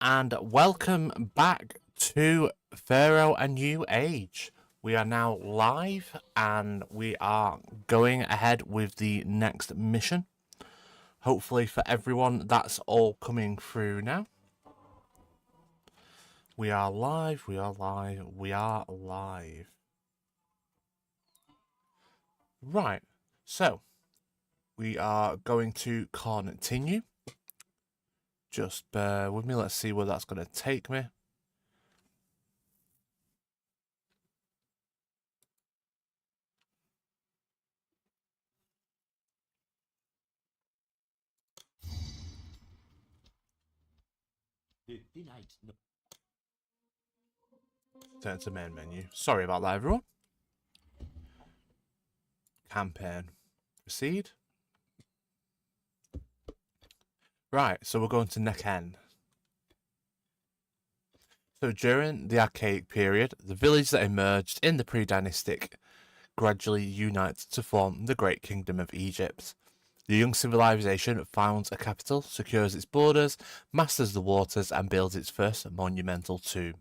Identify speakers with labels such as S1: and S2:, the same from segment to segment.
S1: and welcome back to Pharaoh and New Age. We are now live and we are going ahead with the next mission. Hopefully, for everyone, that's all coming through now. We are live, we are live, we are live. Right, so we are going to continue. Just bear with me, let's see where that's going to take me. Turn to main menu. Sorry about that, everyone. Campaign. Proceed. Right, so we're going to Neken. So during the Archaic period, the village that emerged in the pre-dynastic gradually unites to form the Great Kingdom of Egypt. The young civilization founds a capital, secures its borders, masters the waters, and builds its first monumental tomb.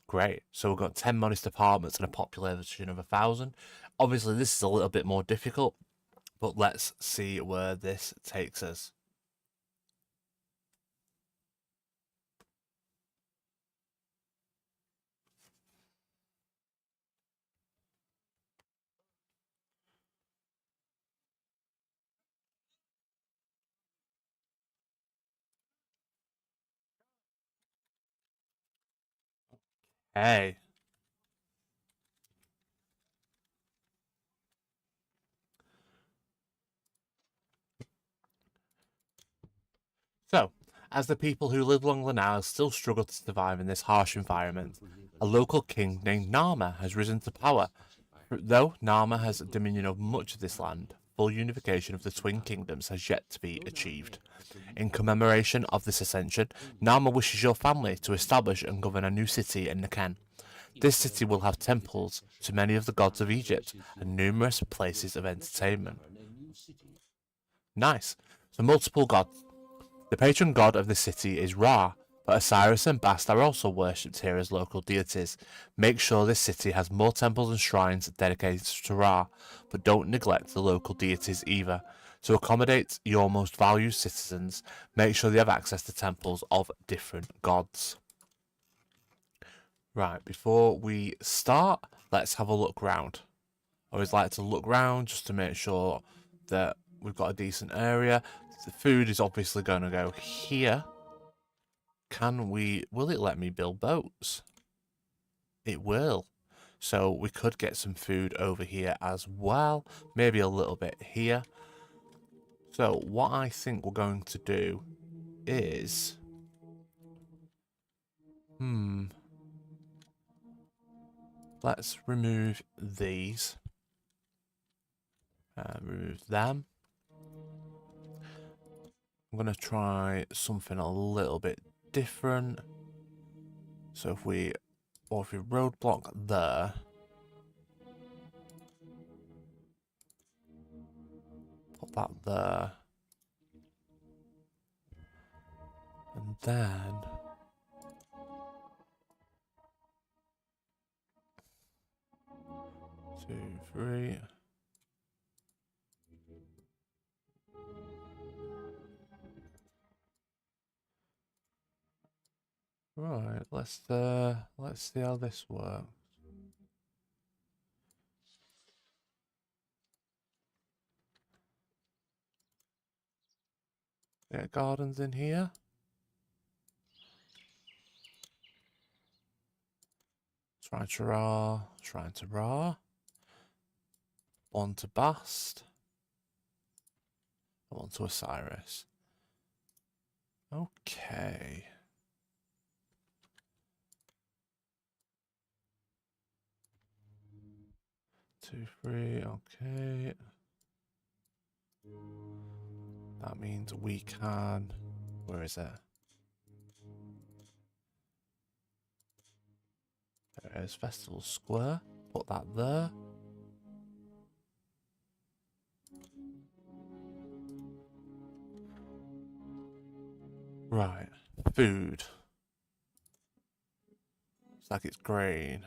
S1: Great. So we've got 10 modest apartments and a population of 1,000. Obviously, this is a little bit more difficult, but let's see where this takes us. Hey. So, as the people who live along the Nile still struggle to survive in this harsh environment, a local king named Narmer has risen to power. Though Narmer has dominion of much of this land, full unification of the twin kingdoms has yet to be achieved. In commemoration of this ascension, Narmer wishes your family to establish and govern a new city in Neken. This city will have temples to many of the gods of Egypt and numerous places of entertainment. Nice. So multiple gods. The patron god of the city is Ra, but Osiris and Bast are also worshipped here as local deities. Make sure this city has more temples and shrines dedicated to Ra, but don't neglect the local deities either. To accommodate your most valued citizens, make sure they have access to temples of different gods. Right, before we start, let's have a look round. I always like to look round just to make sure that we've got a decent area. The food is obviously going to go here. Will it let me build boats? It will. So we could get some food over here as well. Maybe a little bit here. So what I think we're going to do is... Let's remove these. Remove them. I'm going to try something a little bit different. So if we roadblock there. Put that there. And then... 2, 3... Right, let's see how this works. Get gardens in here. Shrine to Ra, Shrine to Ra. One to Bast. One to Osiris. Okay. 2, 3, okay. That means we can... Where is it? There is Festival Square. Put that there. Right. food. It's like it's grain.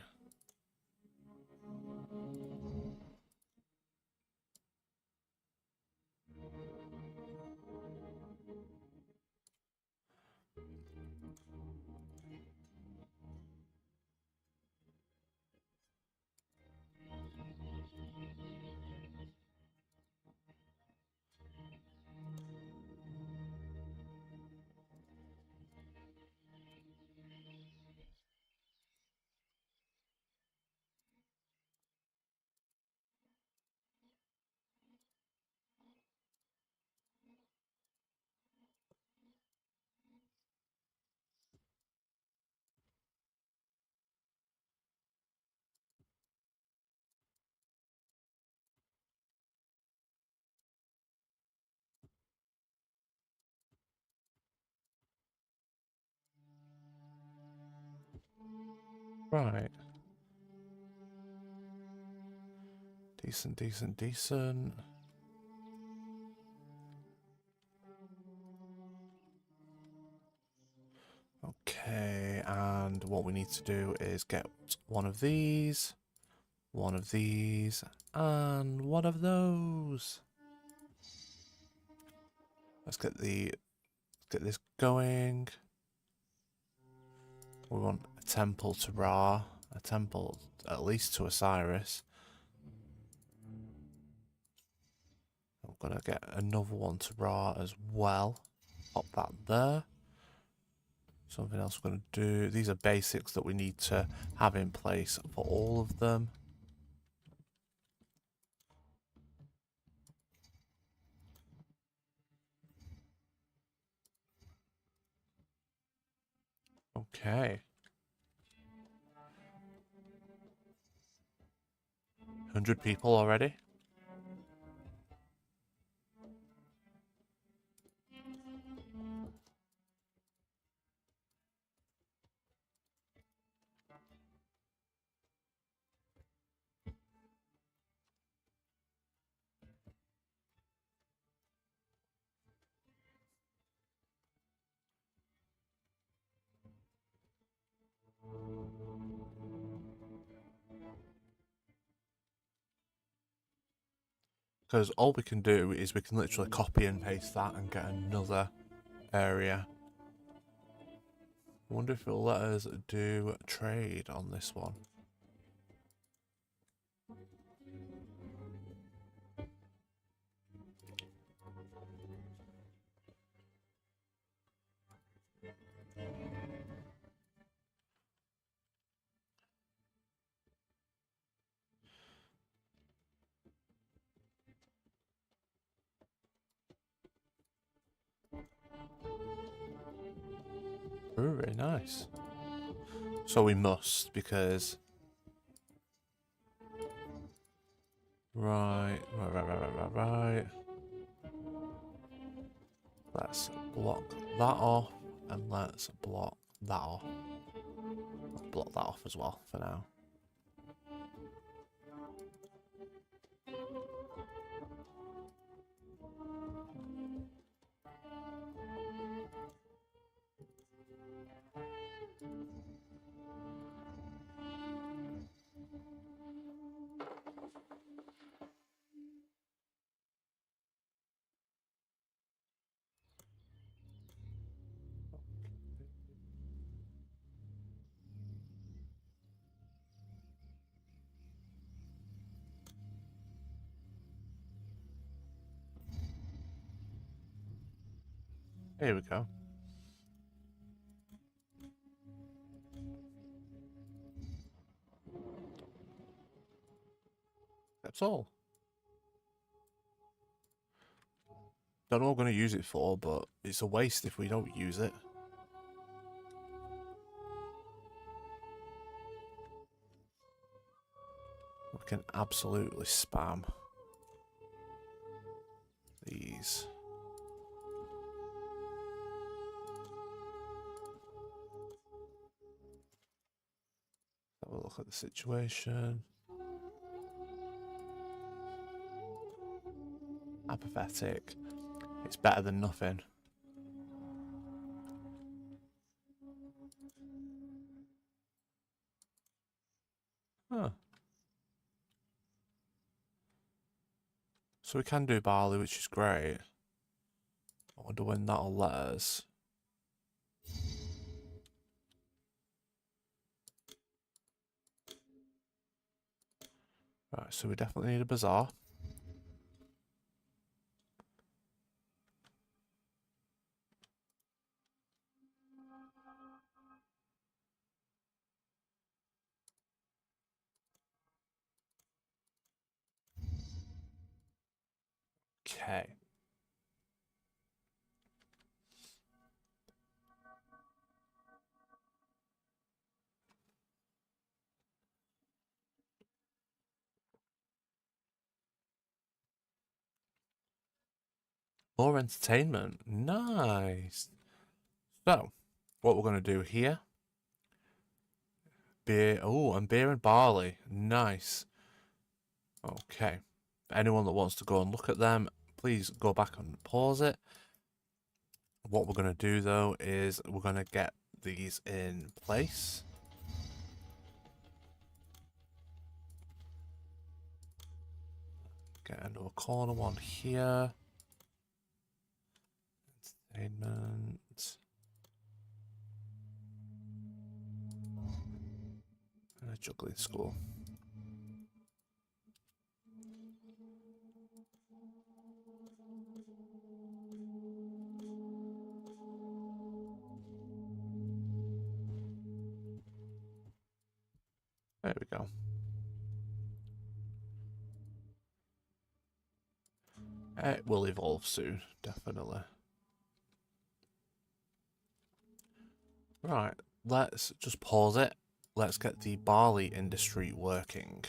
S1: Right. Decent, decent, decent. Okay, and what we need to do is get one of these, and one of those. Let's get this going. We want a temple to Ra, a temple at least to Osiris. I'm gonna get another one to Ra as well. Pop that there. Something else we're gonna do. These are basics that we need to have in place for all of them. Okay. 100 people already? Because all we can do is we can literally copy and paste that and get another area. I wonder if it'll let us do trade on this one. Very nice. So we must, because... Right. Let's block that off, and let's block that off. Let's block that off as well for now. Here we go. That's all. Don't know what we're going to use it for, but it's a waste if we don't use it. We can absolutely spam these. Have a look at the situation. Apathetic. It's better than nothing. Huh. So we can do barley, which is great. I wonder when that'll let us. Right, so we definitely need a bazaar. Okay. More entertainment. Nice. So, what we're going to do here. Beer. Oh, and beer and barley. Nice. Okay. Anyone that wants to go and look at them, please go back and pause it. What we're going to do, though, is we're going to get these in place. Get into a corner one here. Entertainment. And a juggling school. There we go. It will evolve soon, definitely. Right, let's just pause it. Let's get the barley industry working.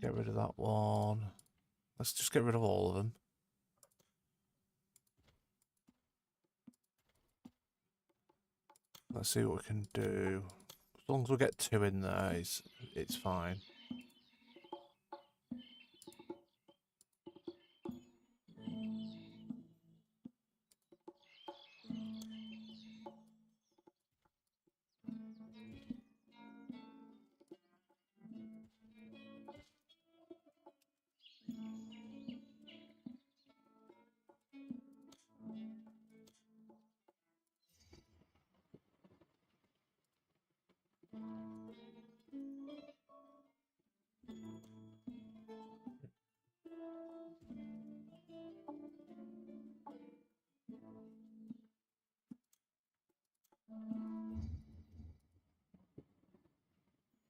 S1: Get rid of that one. Let's just get rid of all of them. Let's see what we can do. As long as we get 2 in there, it's fine.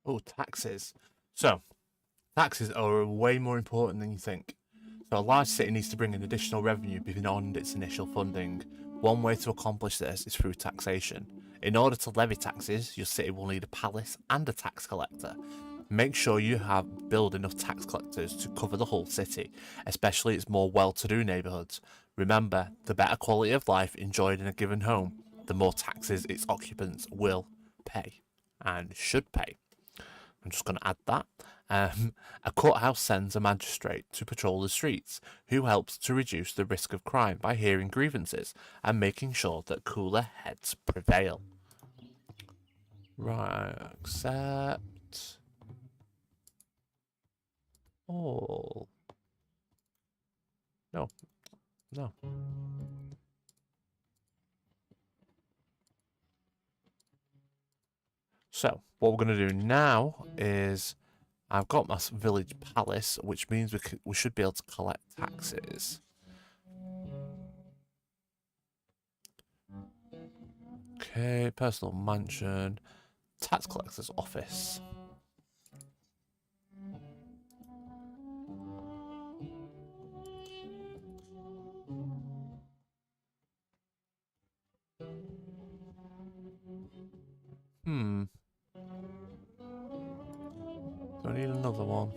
S1: Oh, taxes. So, taxes are way more important than you think. So a large city needs to bring in additional revenue beyond its initial funding. One way to accomplish this is through taxation. In order to levy taxes, your city will need a palace and a tax collector. Make sure you build enough tax collectors to cover the whole city, especially its more well-to-do neighbourhoods. Remember, the better quality of life enjoyed in a given home, the more taxes its occupants will pay and should pay. I'm just going to add that. A courthouse sends a magistrate to patrol the streets, who helps to reduce the risk of crime by hearing grievances and making sure that cooler heads prevail. Right, accept all. No, no. So, what we're going to do now is I've got my village palace, which means we should be able to collect taxes. Okay, personal mansion, tax collector's office. Do I need another one?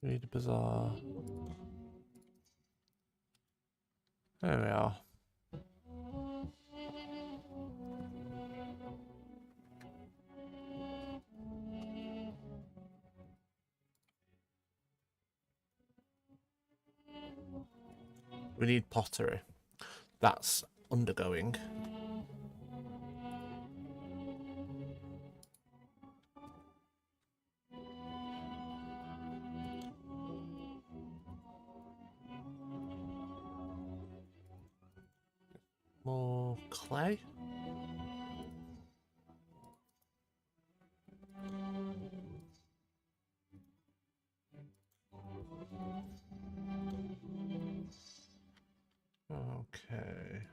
S1: We need a bazaar. There we are. We need pottery. That's undergoing. More clay. Okay.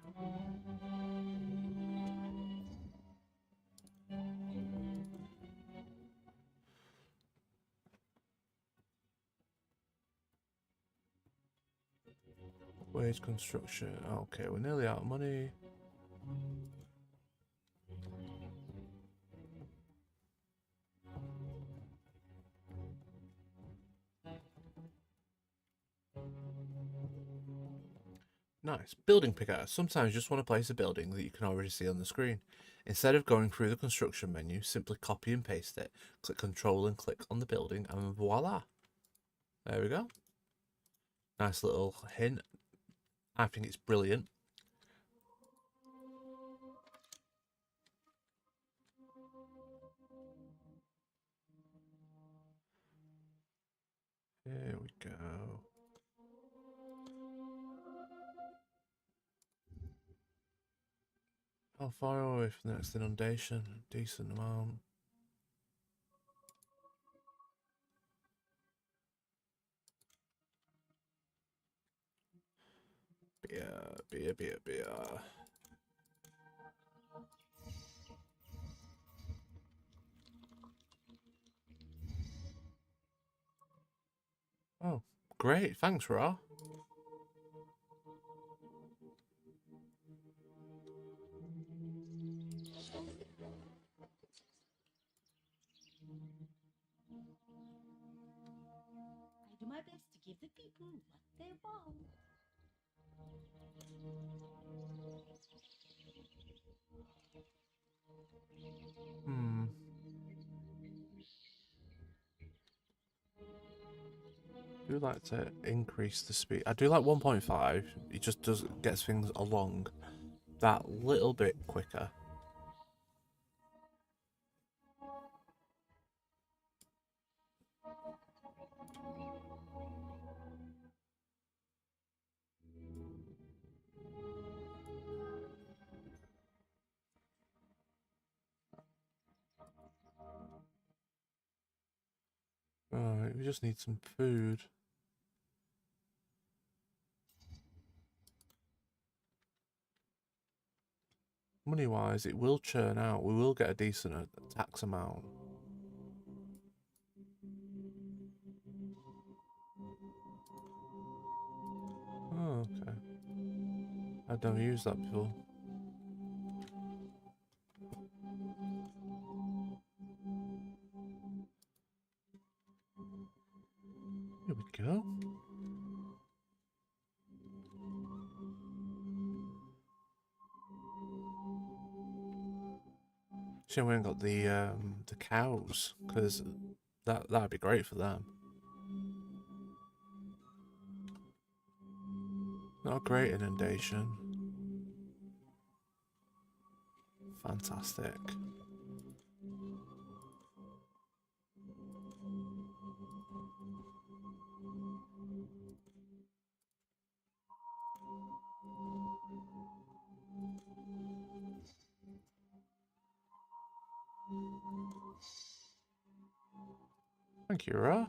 S1: Wage construction. Okay, we're nearly out of money. Nice. Building picker. Sometimes you just want to place a building that you can already see on the screen. Instead of going through the construction menu, simply copy and paste it. Click Control and click on the building and voila. There we go. Nice little hint. I think it's brilliant. Here we go. How far away from the next inundation? Decent amount. Beer. Oh, great. Thanks, Ra.
S2: I do my best to give the people what they want.
S1: I do like to increase the speed. I do like 1.5. It just gets things along that little bit quicker. Alright, we just need some food. Money-wise, it will churn out. We will get a decent tax amount. Oh, okay. I've never used that before. Here we go. Shame we ain't got the cows, because that'd be great for them. Not a great inundation. Fantastic. Thank you, Ra.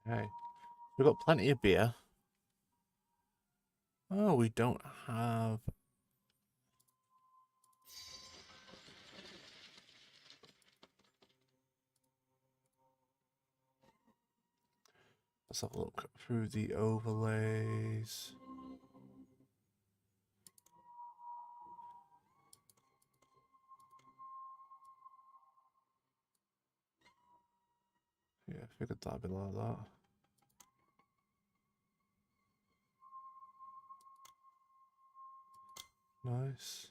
S1: Okay. We've got plenty of beer. Oh, we don't have... Let's have a look through the overlays. Yeah, I figured that'd be like that. Nice.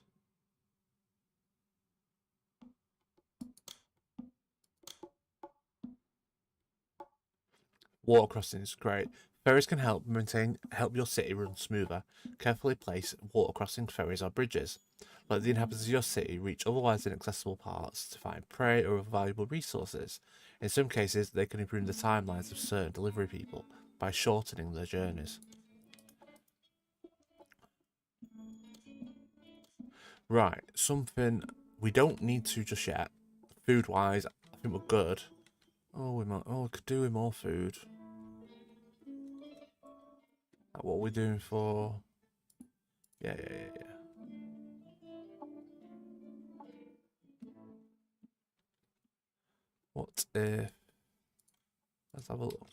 S1: Water crossing is great. Ferries can help your city run smoother. Carefully place water crossing ferries or bridges. Let the inhabitants of your city reach otherwise inaccessible parts to find prey or other valuable resources. In some cases, they can improve the timelines of certain delivery people by shortening their journeys. Right, something we don't need to just yet. Food-wise, I think we're good. Oh, we could do with more food. What are we doing for? Yeah. What if... Let's have a look.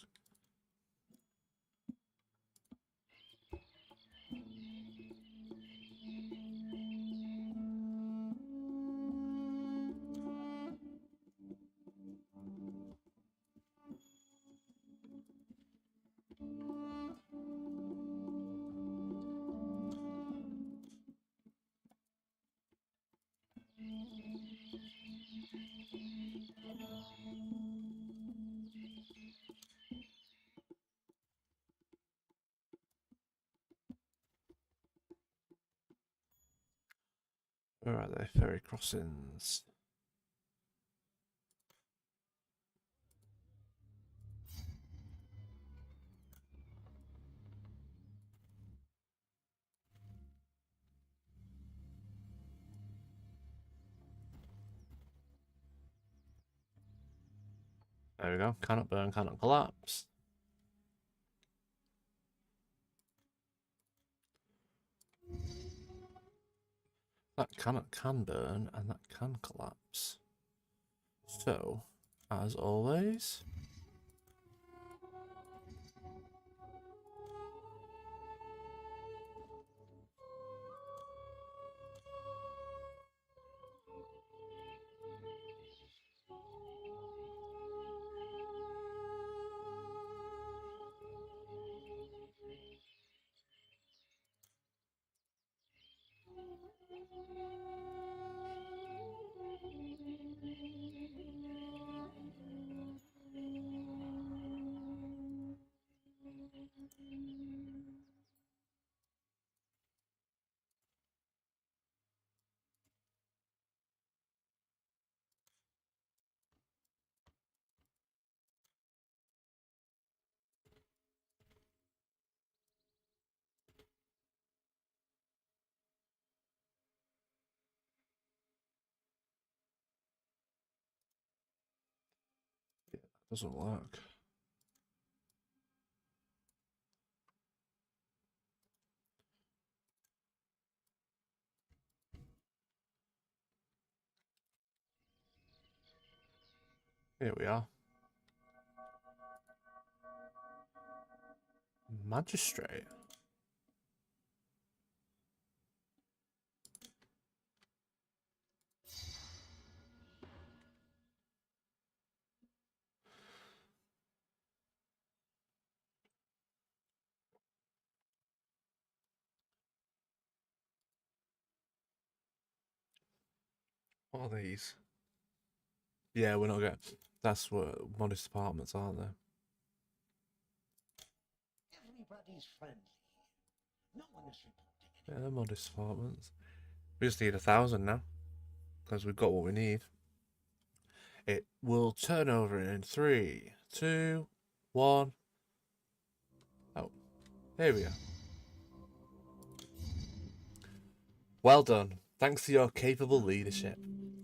S1: Where are they? Ferry crossings. There we go. Cannot burn, cannot collapse. That can burn and that can collapse. So, as always, yeah, that doesn't work. Here we are. Magistrate. What are these? Yeah, we're not getting... That's what modest apartments, aren't they?
S3: Everybody's friendly. No one is reporting
S1: Yeah, they're modest apartments. We just need 1,000 now. Because we've got what we need. It will turn over in 3, 2, 1. Oh, here we are. Well done. Thanks to your capable leadership,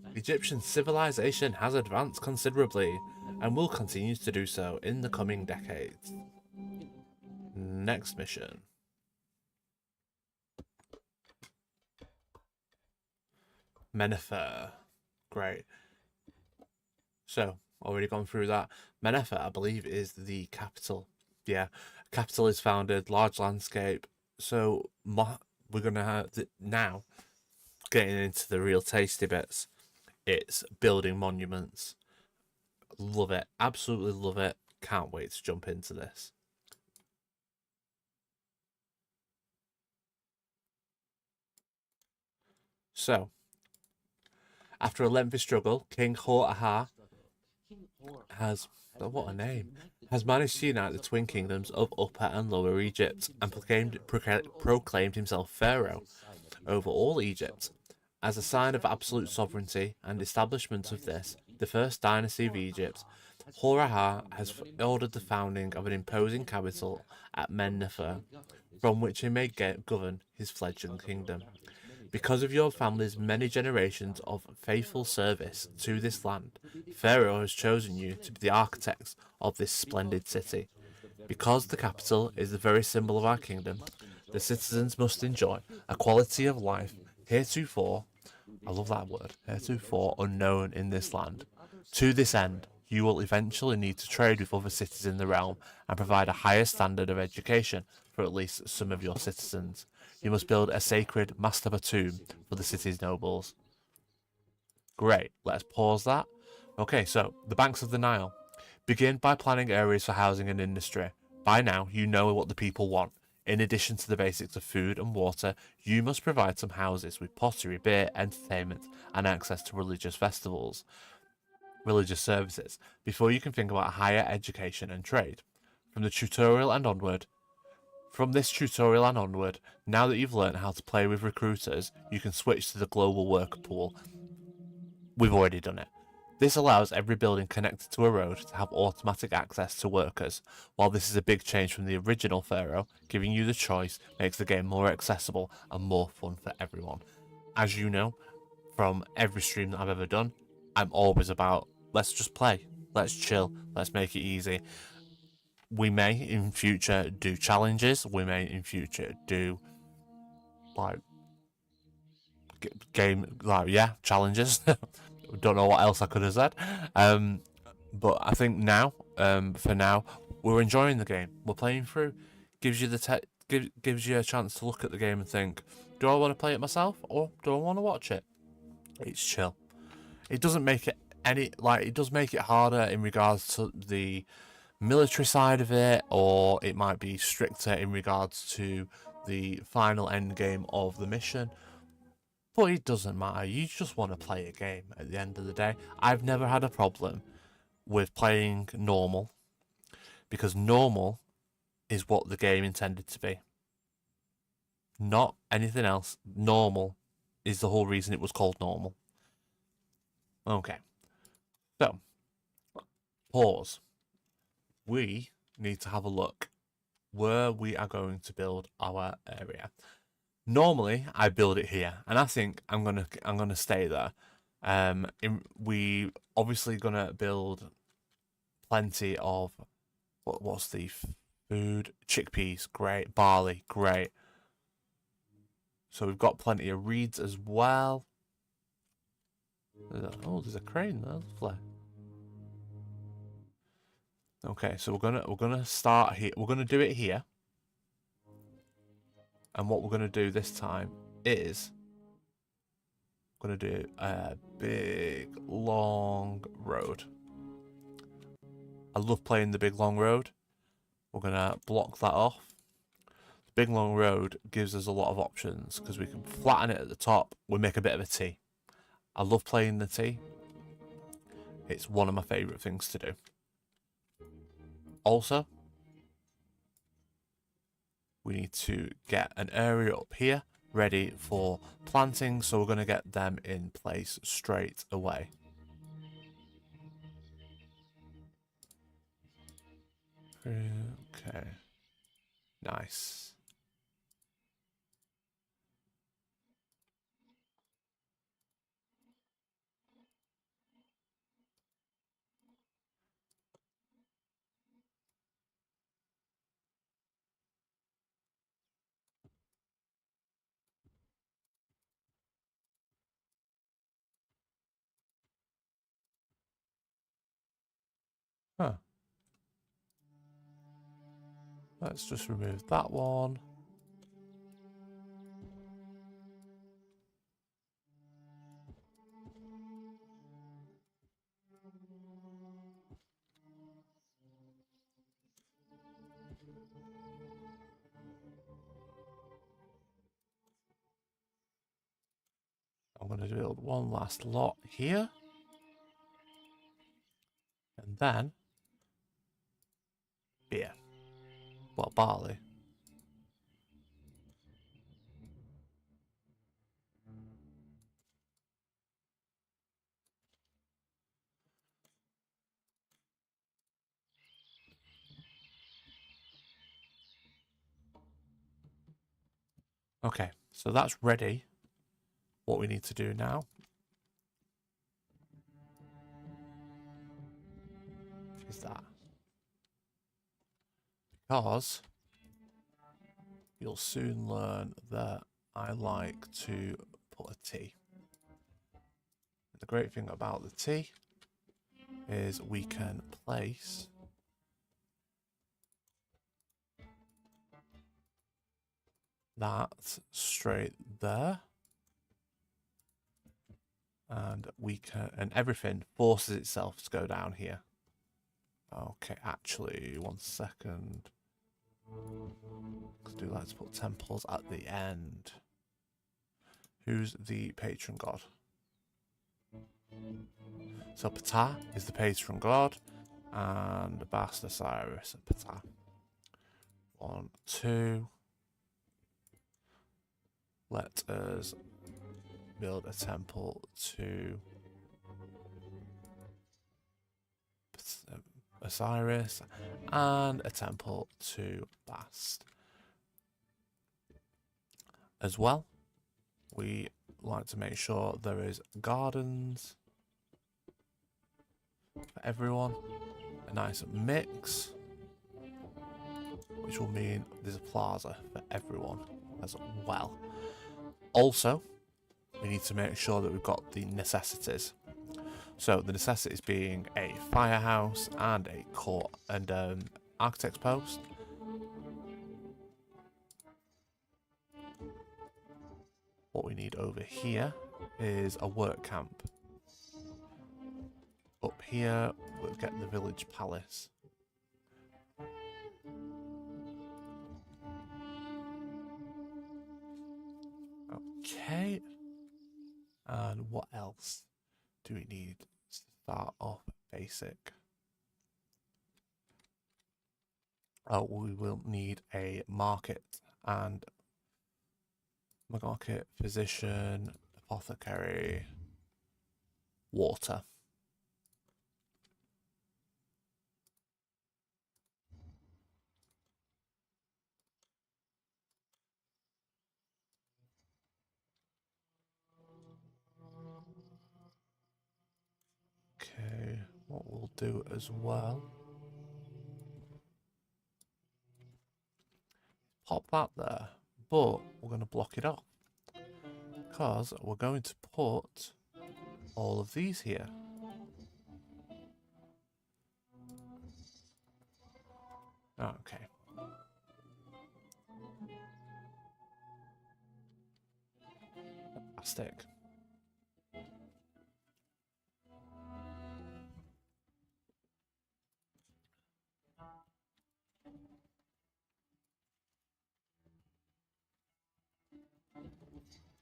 S1: the Egyptian civilization has advanced considerably. and will continue to do so in the coming decades. Next mission. Mennefer. Great. So, already gone through that. Mennefer, I believe, is the capital. Yeah, capital is founded, large landscape. So, we're going to have now getting into the real tasty bits. It's building monuments. Love it. Absolutely love it. Can't wait to jump into this. So, after a lengthy struggle, King Hor-Aha has, what a name, has managed to unite the twin kingdoms of Upper and Lower Egypt and proclaimed himself Pharaoh over all Egypt. As a sign of absolute sovereignty and establishment of this, the first dynasty of Egypt, Hor-Aha has ordered the founding of an imposing capital at Mennefer, from which he may govern his fledgling kingdom. Because of your family's many generations of faithful service to this land, Pharaoh has chosen you to be the architects of this splendid city. Because the capital is the very symbol of our kingdom, the citizens must enjoy a quality of life heretofore, I love that word, heretofore unknown in this land. To this end, you will eventually need to trade with other cities in the realm and provide a higher standard of education for at least some of your citizens. You must build a sacred mastaba tomb for the city's nobles. Great, let's pause that. Okay, so the banks of the Nile. Begin by planning areas for housing and industry. By now, you know what the people want. In addition to the basics of food and water, you must provide some houses with pottery, beer, entertainment, and access to religious services, before you can think about higher education and trade. From this tutorial and onward, now that you've learned how to play with recruiters, you can switch to the global worker pool. We've already done it. This allows every building connected to a road to have automatic access to workers. While this is a big change from the original Pharaoh, giving you the choice makes the game more accessible and more fun for everyone. As you know, from every stream that I've ever done, I'm always about, let's just play, let's chill, let's make it easy. We may in future do challenges, we may in future do like challenges. Don't know what else I could have said. But I think now, for now, we're enjoying the game. We're playing through. Gives you gives you a chance to look at the game and think, do I want to play it myself or do I want to watch it? It's chill. It doesn't make it it does make it harder in regards to the military side of it, or it might be stricter in regards to the final end game of the mission. But it doesn't matter. You just want to play a game at the end of the day. I've never had a problem with playing normal, because normal is what the game intended to be. Not anything else. Normal is the whole reason it was called normal. Okay. So, pause. We need to have a look where we are going to build our area. Normally, I build it here, and I think I'm gonna stay there. We obviously gonna build plenty of what's the food? Chickpeas, great. Barley, great. So we've got plenty of reeds as well. There's a crane there. Lovely. Okay, so we're gonna start here. We're gonna do it here. And what we're gonna do this time is we're gonna do a big long road. I love playing the big long road. We're gonna block that off. The big long road gives us a lot of options because we can flatten it at the top. We make a bit of a T. I love playing the T. It's one of my favourite things to do. Also, we need to get an area up here ready for planting, so we're going to get them in place straight away. Okay, nice. Huh. Let's just remove that one. I'm going to build one last lot here. And then beer. Well, barley. Okay, so that's ready. What we need to do now is that. Because you'll soon learn that I like to put a T. The great thing about the T is we can place that straight there. And we can, and everything forces itself to go down here. Okay, actually, 1 second. Do like to put temples at the end. Who's the patron god? So Ptah is the patron god, and Bast Osiris and Ptah. 1, 2. Let us build a temple to Osiris and a temple to Bast. As well, we like to make sure there is gardens for everyone, a nice mix, which will mean there's a plaza for everyone as well. Also, we need to make sure that we've got the necessities. So the necessities being a firehouse and a court and architect's post. What we need over here is a work camp. Up here, we'll get the village palace. Okay. And what else do we need to start off basic? Oh, we will need a market and market, physician, apothecary, water. Okay, what we'll do as well, pop that there, but we're going to block it off because we're going to put all of these here. Okay. Fantastic.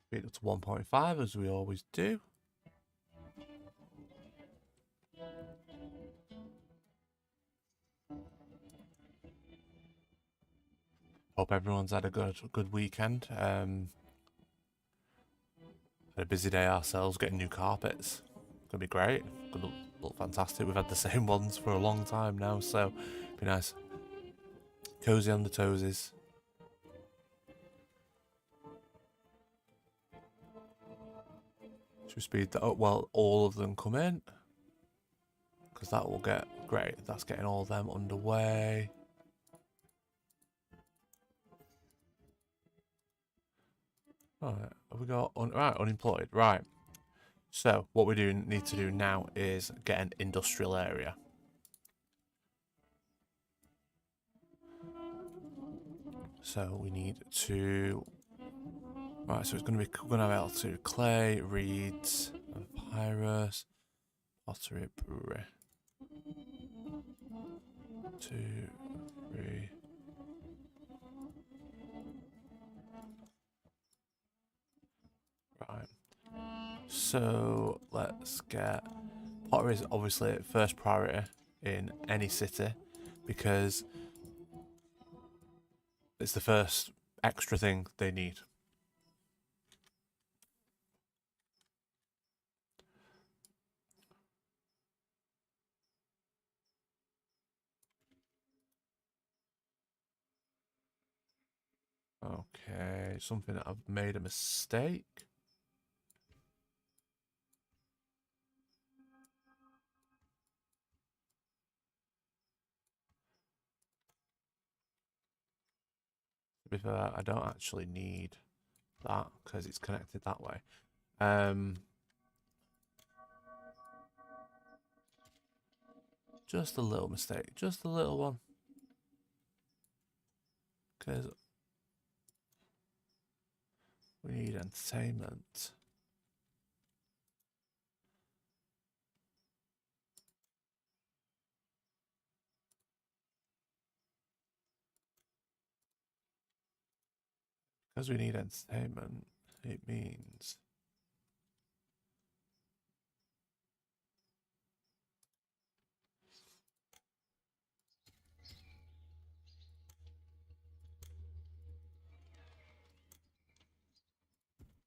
S1: Speed up to 1.5 as we always do. Hope everyone's had a good weekend. Had a busy day ourselves getting new carpets. Gonna be great. Gonna look fantastic. We've had the same ones for a long time now, so be nice. Cozy on the toesies. Should we speed that up while all of them come in? Because that will get great. That's getting all of them underway. Alright, have we got unemployed? Right. So what we need to do now is get an industrial area. So we need to. Right, so it's going to be. We're going to have L2 clay, reeds, papyrus, pottery, brewery. 2, 3. Right. So let's get. Pottery is obviously first priority in any city because it's the first extra thing they need. Okay, something that I've made a mistake. To be fair, I don't actually need that because it's connected that way. Just a little mistake, just a little one. Because we need entertainment. Because we need entertainment, it means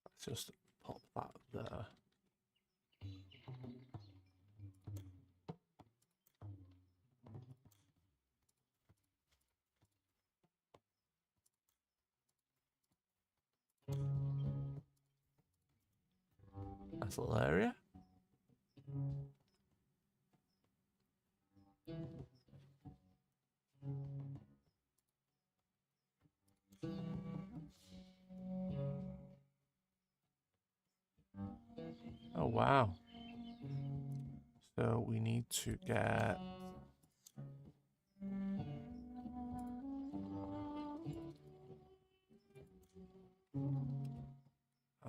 S1: let's just pop that there. Nice little area. Oh wow. So we need to get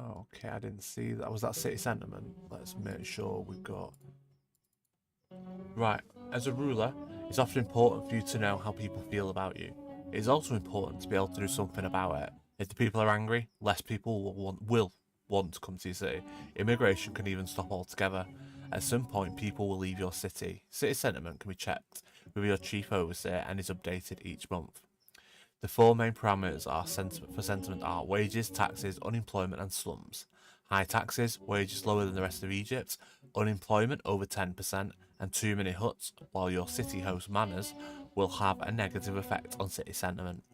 S1: okay, I didn't see that. Was that city sentiment? Let's make sure we've got right. As a ruler, it's often important for you to know how people feel about you. It is also important to be able to do something about it. If the people are angry, less people will want to come to your city. Immigration can even stop altogether. At some point, people will leave your city. City sentiment can be checked with your chief overseer and is updated each month. The four main parameters for sentiment are wages, taxes, unemployment, and slums. High taxes, wages lower than the rest of Egypt, unemployment over 10%, and too many huts, while your city hosts manners, will have a negative effect on city sentiment.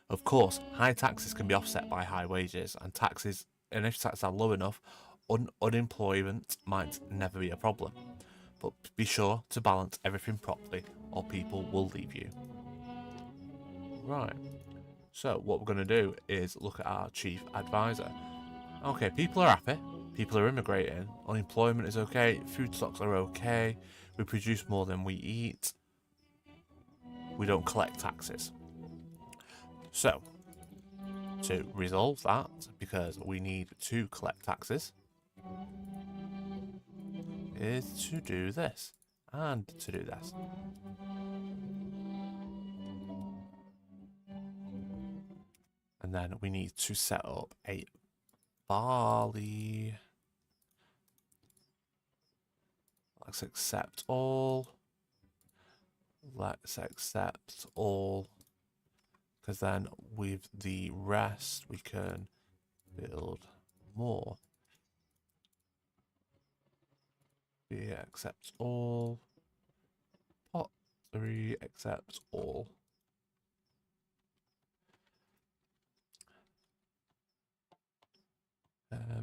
S1: Of course, high taxes can be offset by high wages, and if taxes are low enough, unemployment might never be a problem. But be sure to balance everything properly, or people will leave you. Right. So what we're going to do is look at our chief advisor. Okay, people are happy. People are immigrating. Unemployment is okay. Food stocks are okay. We produce more than we eat. We don't collect taxes. So, to resolve that, because we need to collect taxes, is to do this and to do this. And then we need to set up a barley. Let's accept all. Let's accept all. Because then with the rest, we can build more. We accept all. Pot 3 accept all.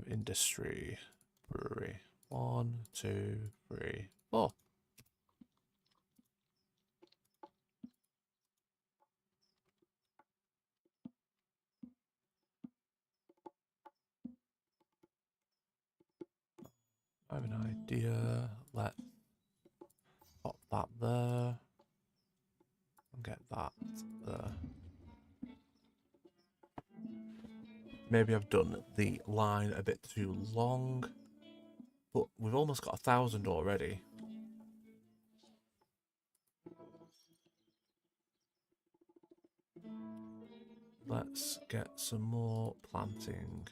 S1: Industry, brewery. 1, 2, 3, 4. I have an idea. Let's pop that there. And get that there. maybe I've done the line a bit too long, but we've almost got 1,000 already. Let's get some more planting.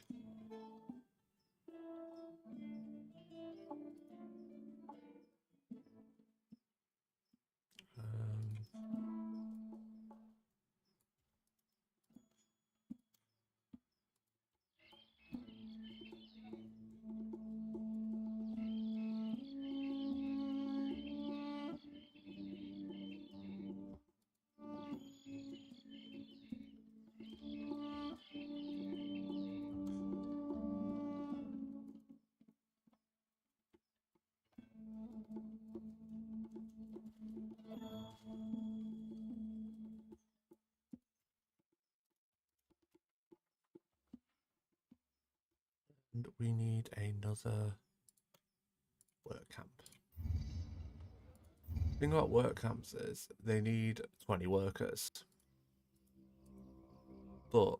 S1: And we need another work camp. The thing about work camps is they need 20 workers. But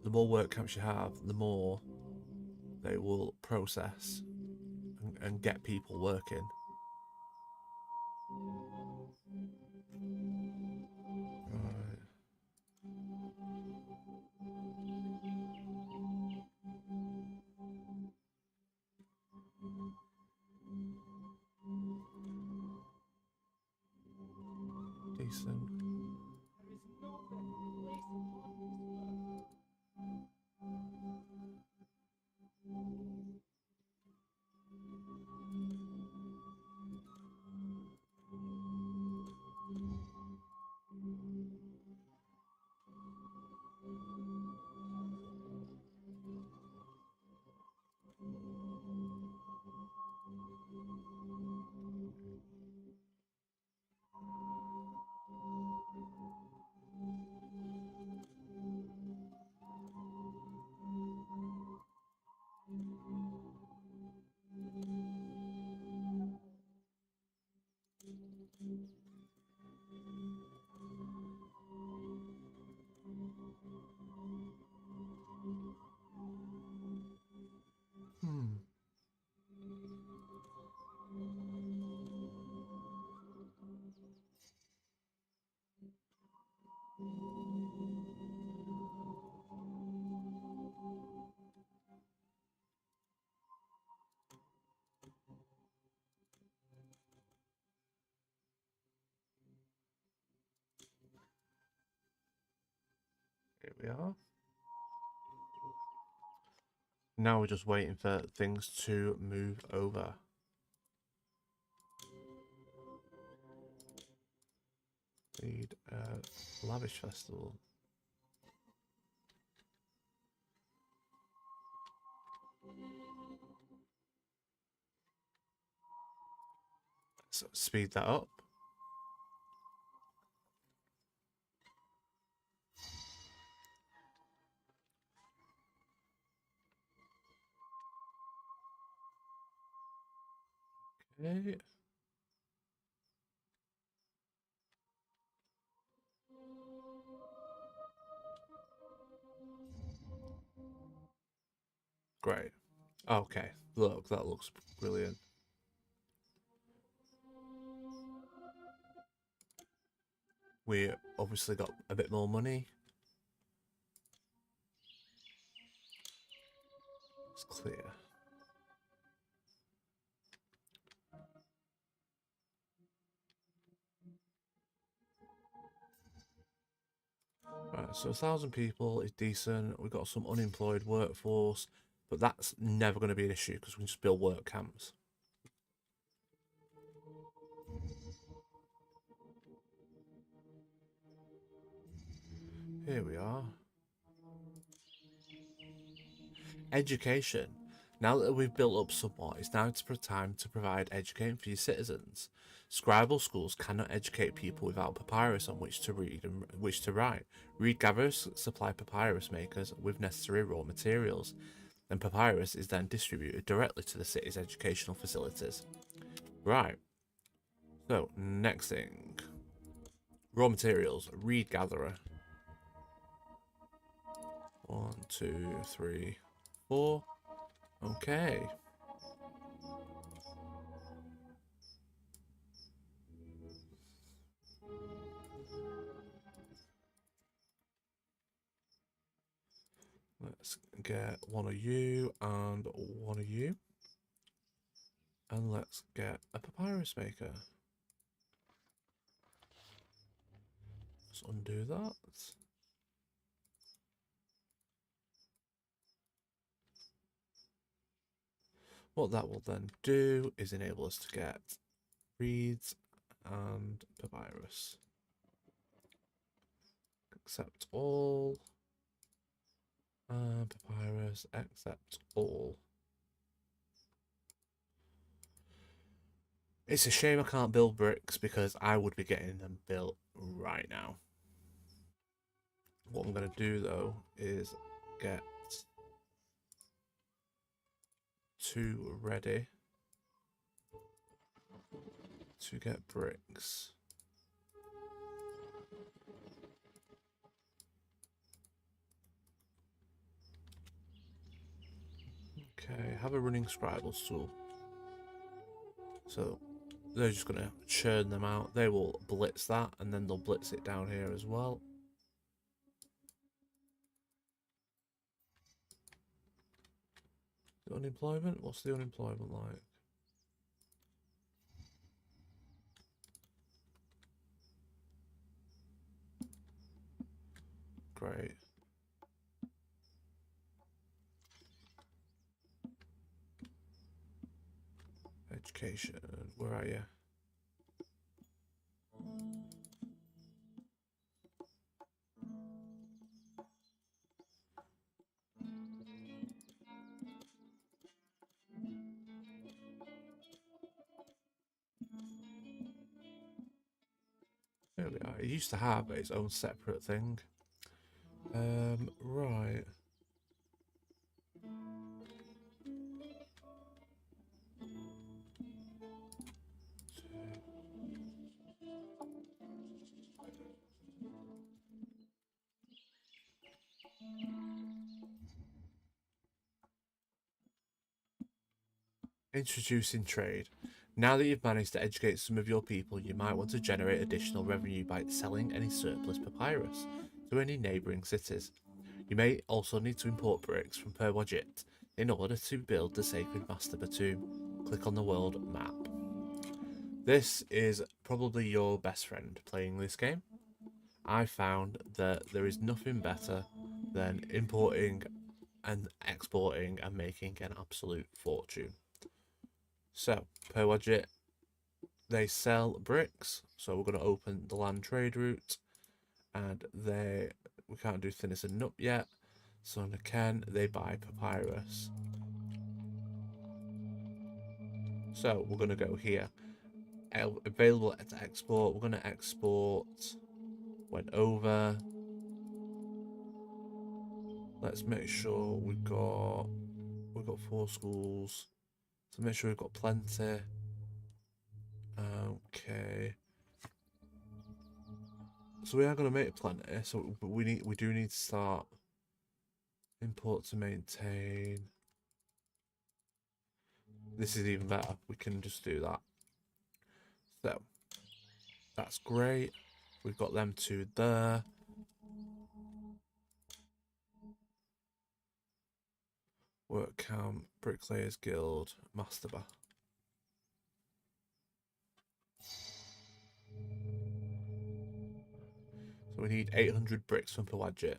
S1: the more work camps you have, the more they will process and get people working. Right. Decent.
S2: There is no better place upon this earth. Here we are. Now we're just waiting for things to move over. Need a lavish festival. So speed that up. Okay. Great. Okay. Look, that looks brilliant. We obviously got a bit more money. It's clear. Right, so 1,000 people is decent. We've got some unemployed workforce, but that's never going to be an issue because we can just build work camps. Here we are. Education. Now that we've built up somewhat, it's now time to provide education for your citizens. Scribal schools cannot educate people without papyrus on which to read and which to write. Reed gatherers supply papyrus makers with necessary raw materials, and papyrus is then distributed directly to the city's educational facilities. Right. So, next thing. Raw materials, reed gatherer. 1, 2, 3, 4. Okay. Let's get one of you and one of you. And let's get a papyrus maker. Let's undo that. What that will then do is enable us to get reeds and papyrus. Accept all. And papyrus, accept all. It's a shame I can't build bricks because I would be getting them built right now. What I'm going to do though is get 2 ready to get bricks. Okay, have a running scribal tool. So they're just going to churn them out. They will blitz that and then they'll blitz it down here as well. The unemployment? What's the unemployment like? Great. Education, where are you? There we are. It used to have its own separate thing. Right. Introducing trade. Now that you've managed to educate some of your people, you might want to generate additional revenue by selling any surplus papyrus to any neighbouring cities. You may also need to import bricks from Perwajit in order to build the sacred mastaba tomb. Click on the world map. This is probably your best friend playing this game. I found that there is nothing better than importing and exporting and making an absolute fortune. So, Perwajit, they sell bricks, so we're going to open the land trade route, and we can't do thinness and nut yet, so again, they buy papyrus. So we're going to go here, available to export. We're going to export, went over. Let's make sure we've got 4 schools. So make sure we've got plenty. Okay. So we are going to make plenty. So we do need to start import to maintain. This is even better. We can just do that. So that's great. We've got them 2 there. Work camp, bricklayers guild, mastaba. So we need 800 bricks from Perwajit.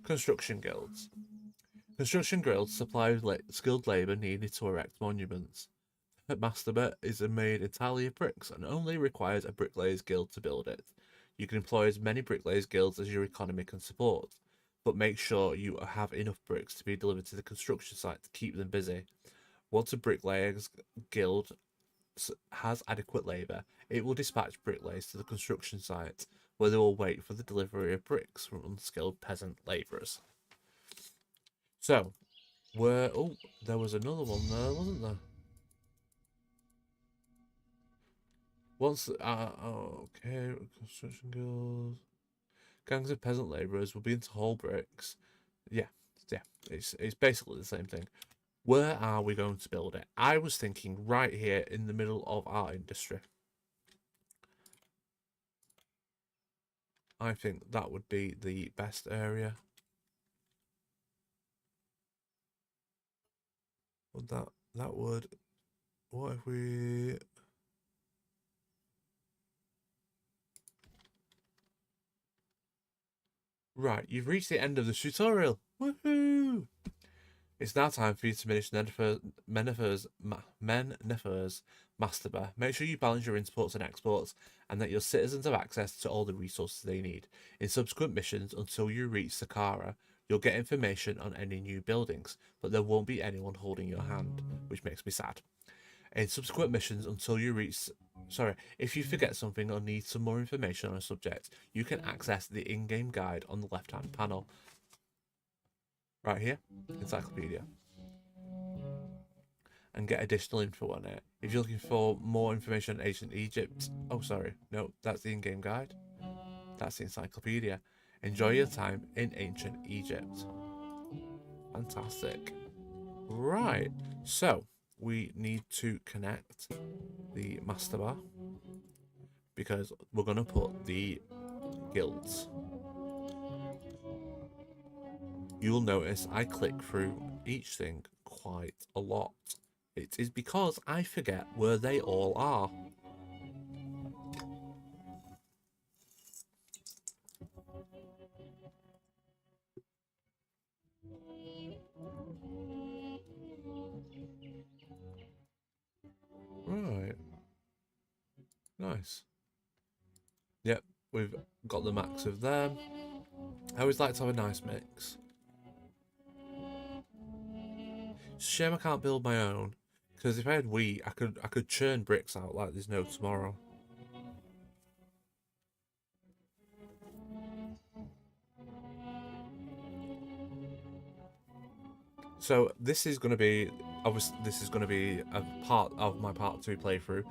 S2: Construction guilds. Construction guilds supply skilled labour needed to erect monuments. Mastaba is made entirely of bricks and only requires a bricklayers guild to build it. You can employ as many bricklayers guilds as your economy can support, but make sure you have enough bricks to be delivered to the construction site to keep them busy. Once a bricklayers guild has adequate labour, it will dispatch bricklayers to the construction site, where they will wait for the delivery of bricks from unskilled peasant labourers. So, there was another one there, wasn't there? Once, okay, construction guilds. Gangs of peasant labourers will be into whole bricks. Yeah, yeah, it's basically the same thing. Where are we going to build it? I was thinking right here in the middle of our industry. I think that would be the best area. Would that would, what if we... Right, you've reached the end of the tutorial. Woohoo! It's now time for you to finish Mennefer's master. Make sure you balance your imports and exports and that your citizens have access to all the resources they need. In subsequent missions, until you reach Saqqara, you'll get information on any new buildings, but there won't be anyone holding your hand, which makes me sad. In subsequent missions, until you reach... Sorry, if you forget something or need some more information on a subject, you can access the in-game guide on the left-hand panel. Right here, encyclopedia. And get additional info on it. If you're looking for more information on ancient Egypt... Oh, sorry. No, that's the in-game guide. That's the encyclopedia. Enjoy your time in ancient Egypt. Fantastic. Right. So, we need to connect the master bar because we're going to put the guilds. You'll notice I click through each thing quite a lot. It is because I forget where they all are. Right. Nice. Yep, we've got the max of them. I always like to have a nice mix. It's a shame I can't build my own, because if I had wheat, I could churn bricks out like there's no tomorrow. So this is going to be, obviously, this is going to be a part of my part 2 playthrough.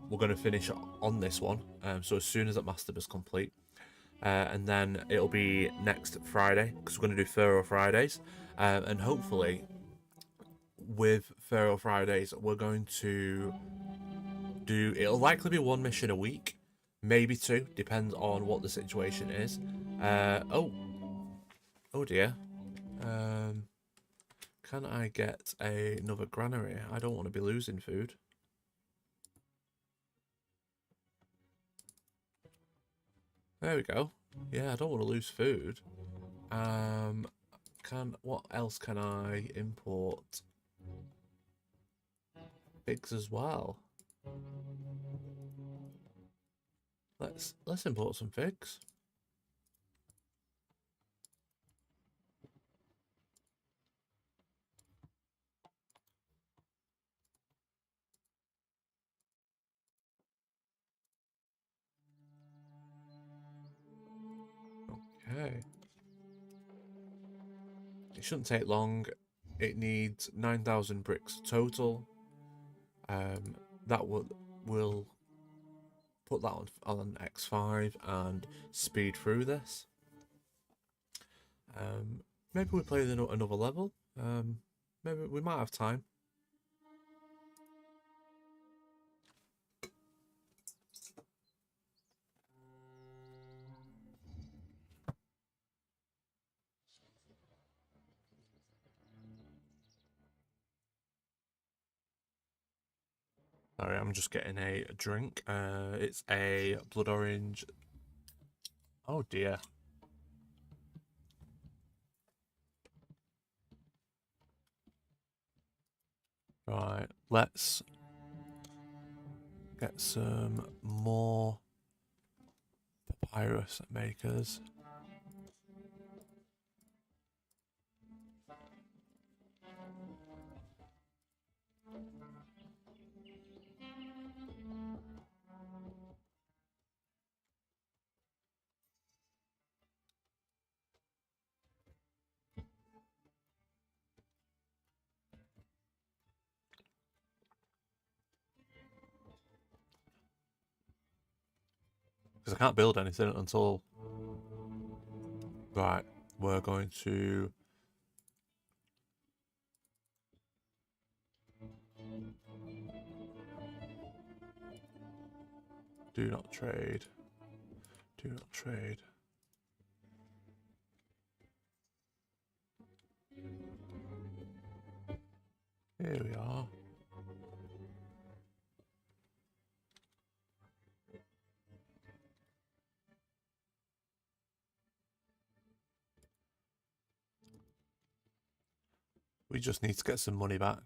S2: We're going to finish on this one. So as soon as that master is complete, and then it'll be next Friday because we're going to do Pharaoh Fridays, and hopefully with Pharaoh Fridays we're going to do, it'll likely be 1 mission a week, maybe 2, depends on what the situation is. Oh dear. Can I get another granary? I don't want to be losing food. There we go. Yeah, I don't want to lose food. What else can I import? Figs as well. Let's import some figs. Okay. It shouldn't take long. It needs 9,000 bricks total. That will put that on X5 and speed through this. Maybe we play another level. Maybe we might have time. Sorry, I'm just getting a drink. It's a blood orange. Oh dear. Right, let's get some more papyrus makers.
S1: Because I can't build anything until... Right, we're going to... Do not trade. Do not trade. Here we are. We just need to get some money back.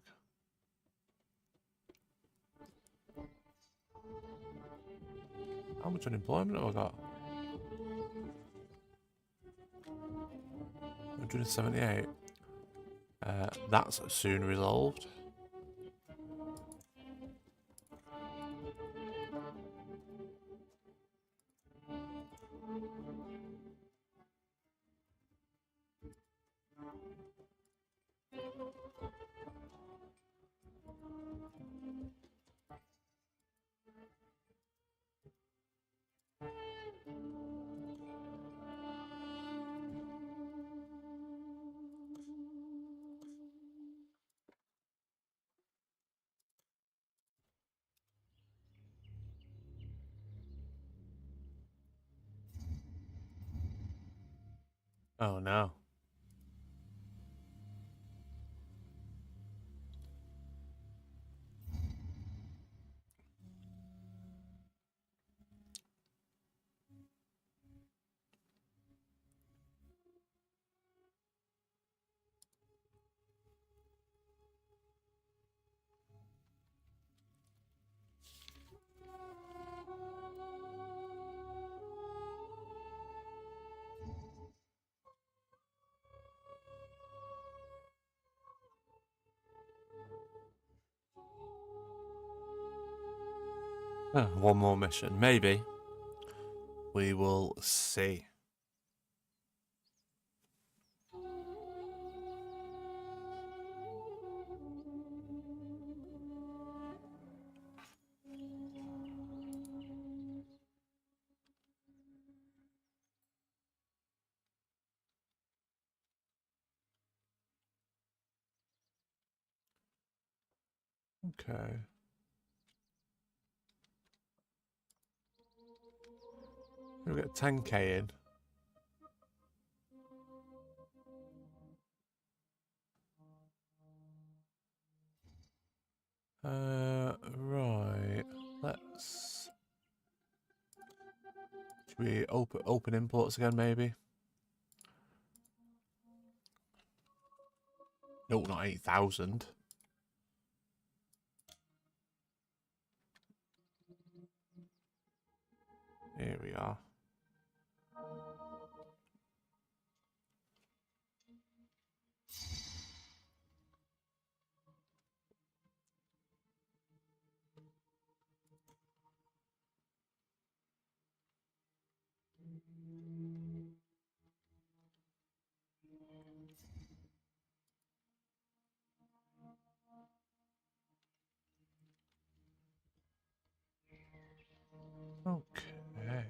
S1: How much unemployment have I got? 178. That's soon resolved. Oh no. One more mission. Maybe. We will see. Okay. We'll get 10k in. Right. Let's... Should we open imports again, maybe? No, not 8,000. Here we are. Okay.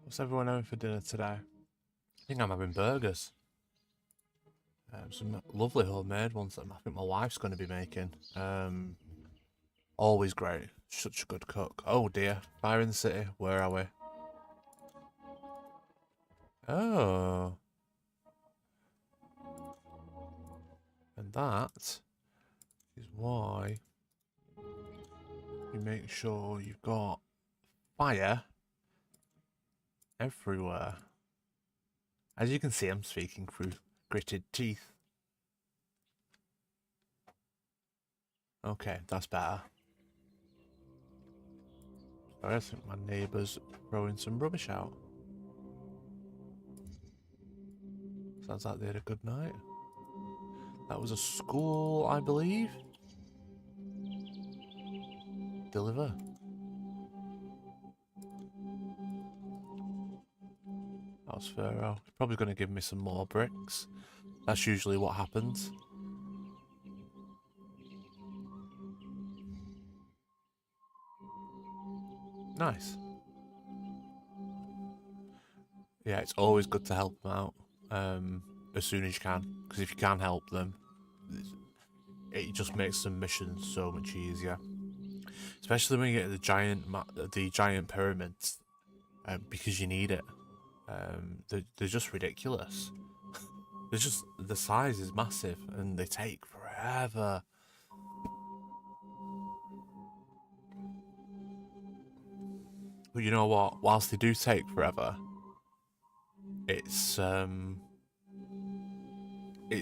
S1: What's everyone having for dinner today? I think I'm having burgers. Some lovely homemade ones that I think my wife's going to be making. Always great. Such a good cook. Oh dear. Fire in the city. Where are we? Oh. And that is why you make sure you've got fire everywhere. As you can see, I'm speaking through gritted teeth. Okay, that's better. I think my neighbour's throwing some rubbish out. Sounds like they had a good night. That was a school, I believe. Deliver. That was Pharaoh. He's probably going to give me some more bricks. That's usually what happens.
S2: Nice. Yeah, it's always good to help them out as soon as you can, because if you can help them, it just makes the mission so much easier. Especially when you get the giant pyramids, because you need it. They're just ridiculous. They're just the size is massive, and they take forever. But you know what? Whilst they do take forever, it's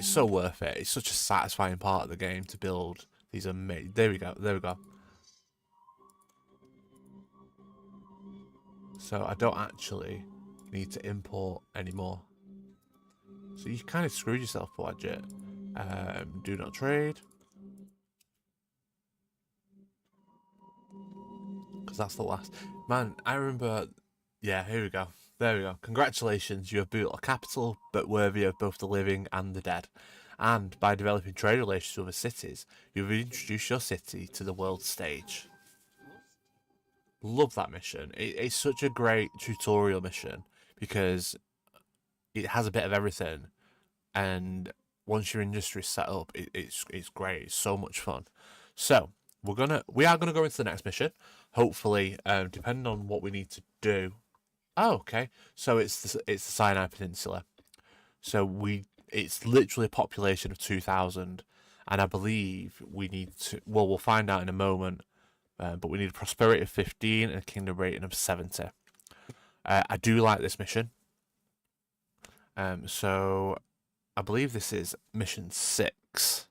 S2: so worth it. It's such a satisfying part of the game to build these amazing. There we go. There we go. So I don't actually need to import anymore. So you kind of screwed yourself, budget. Do not trade. Because that's the last. Man, I remember. Yeah, here we go. There we go. Congratulations, you have built a capital, but worthy of both the living and the dead. And by developing trade relations with other cities, you've introduced your city to the world stage. Love that mission. It's such a great tutorial mission because it has a bit of everything, and once your industry is set up, it's great. It's so much fun. So we are gonna go into the next mission. Hopefully, depending on what we need to do. Oh, okay. So it's the Sinai Peninsula. So it's literally a population of 2,000, and I believe we need to. Well, we'll find out in a moment. But we need a prosperity of 15 and a kingdom rating of 70. I do like this mission. So I believe this is mission 6.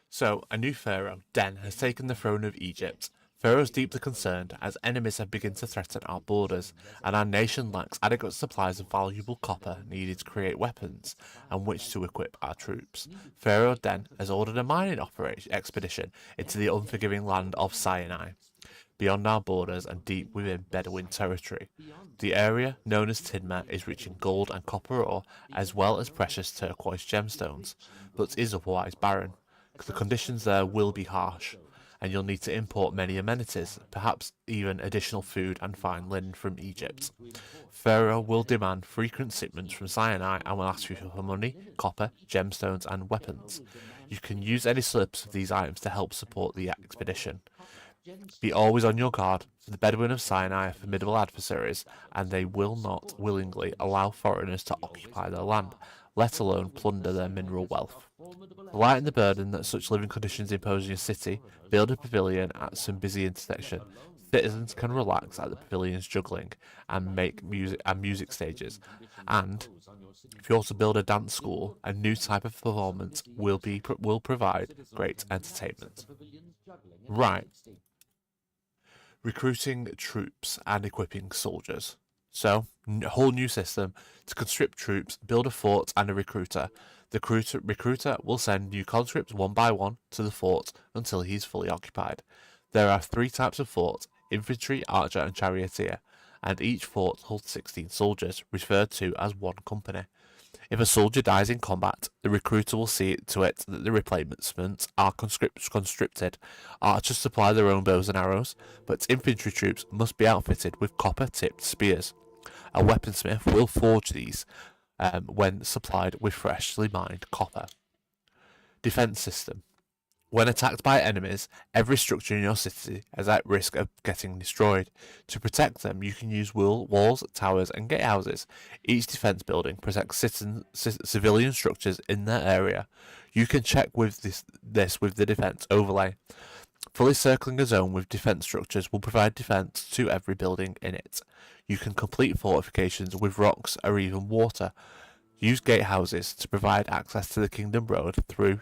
S2: So a new pharaoh, Den, has taken the throne of Egypt. Pharaoh is deeply concerned as enemies have begun to threaten our borders, and our nation lacks adequate supplies of valuable copper needed to create weapons and which to equip our troops. Pharaoh Den has ordered a mining expedition into the unforgiving land of Sinai, beyond our borders and deep within Bedouin territory. The area, known as Tidmah, is rich in gold and copper ore, as well as precious turquoise gemstones, but is otherwise barren. The conditions there will be harsh, and you'll need to import many amenities, perhaps even additional food and fine linen from Egypt. Pharaoh will demand frequent shipments from Sinai and will ask you for money, copper, gemstones, and weapons. You can use any slips of these items to help support the expedition. Be always on your guard, for the Bedouin of Sinai are formidable adversaries, and they will not willingly allow foreigners to occupy their land, let alone plunder their mineral wealth. To lighten the burden that such living conditions impose on your city, build a pavilion at some busy intersection. Citizens can relax at the pavilion's juggling and make music stages. And if you also build a dance school, a new type of performance will provide great entertainment. Right. Recruiting troops and equipping soldiers. So, a whole new system to conscript troops, build a fort and a recruiter. The recruiter will send new conscripts one by one to the fort until he's fully occupied. There are 3 types of fort: infantry, archer, and charioteer, and each fort holds 16 soldiers, referred to as one company. If a soldier dies in combat, the recruiter will see to it that the replacements are conscripted. Archers supply their own bows and arrows, but infantry troops must be outfitted with copper-tipped spears. A weaponsmith will forge these when supplied with freshly mined copper. Defense system. When attacked by enemies, every structure in your city is at risk of getting destroyed. To protect them, you can use walls, towers, and gatehouses. Each defense building protects civilian structures in their area. You can check with this with the defense overlay. Fully circling a zone with defense structures will provide defense to every building in it. You can complete fortifications with rocks or even water. Use gatehouses to provide access to the Kingdom Road through,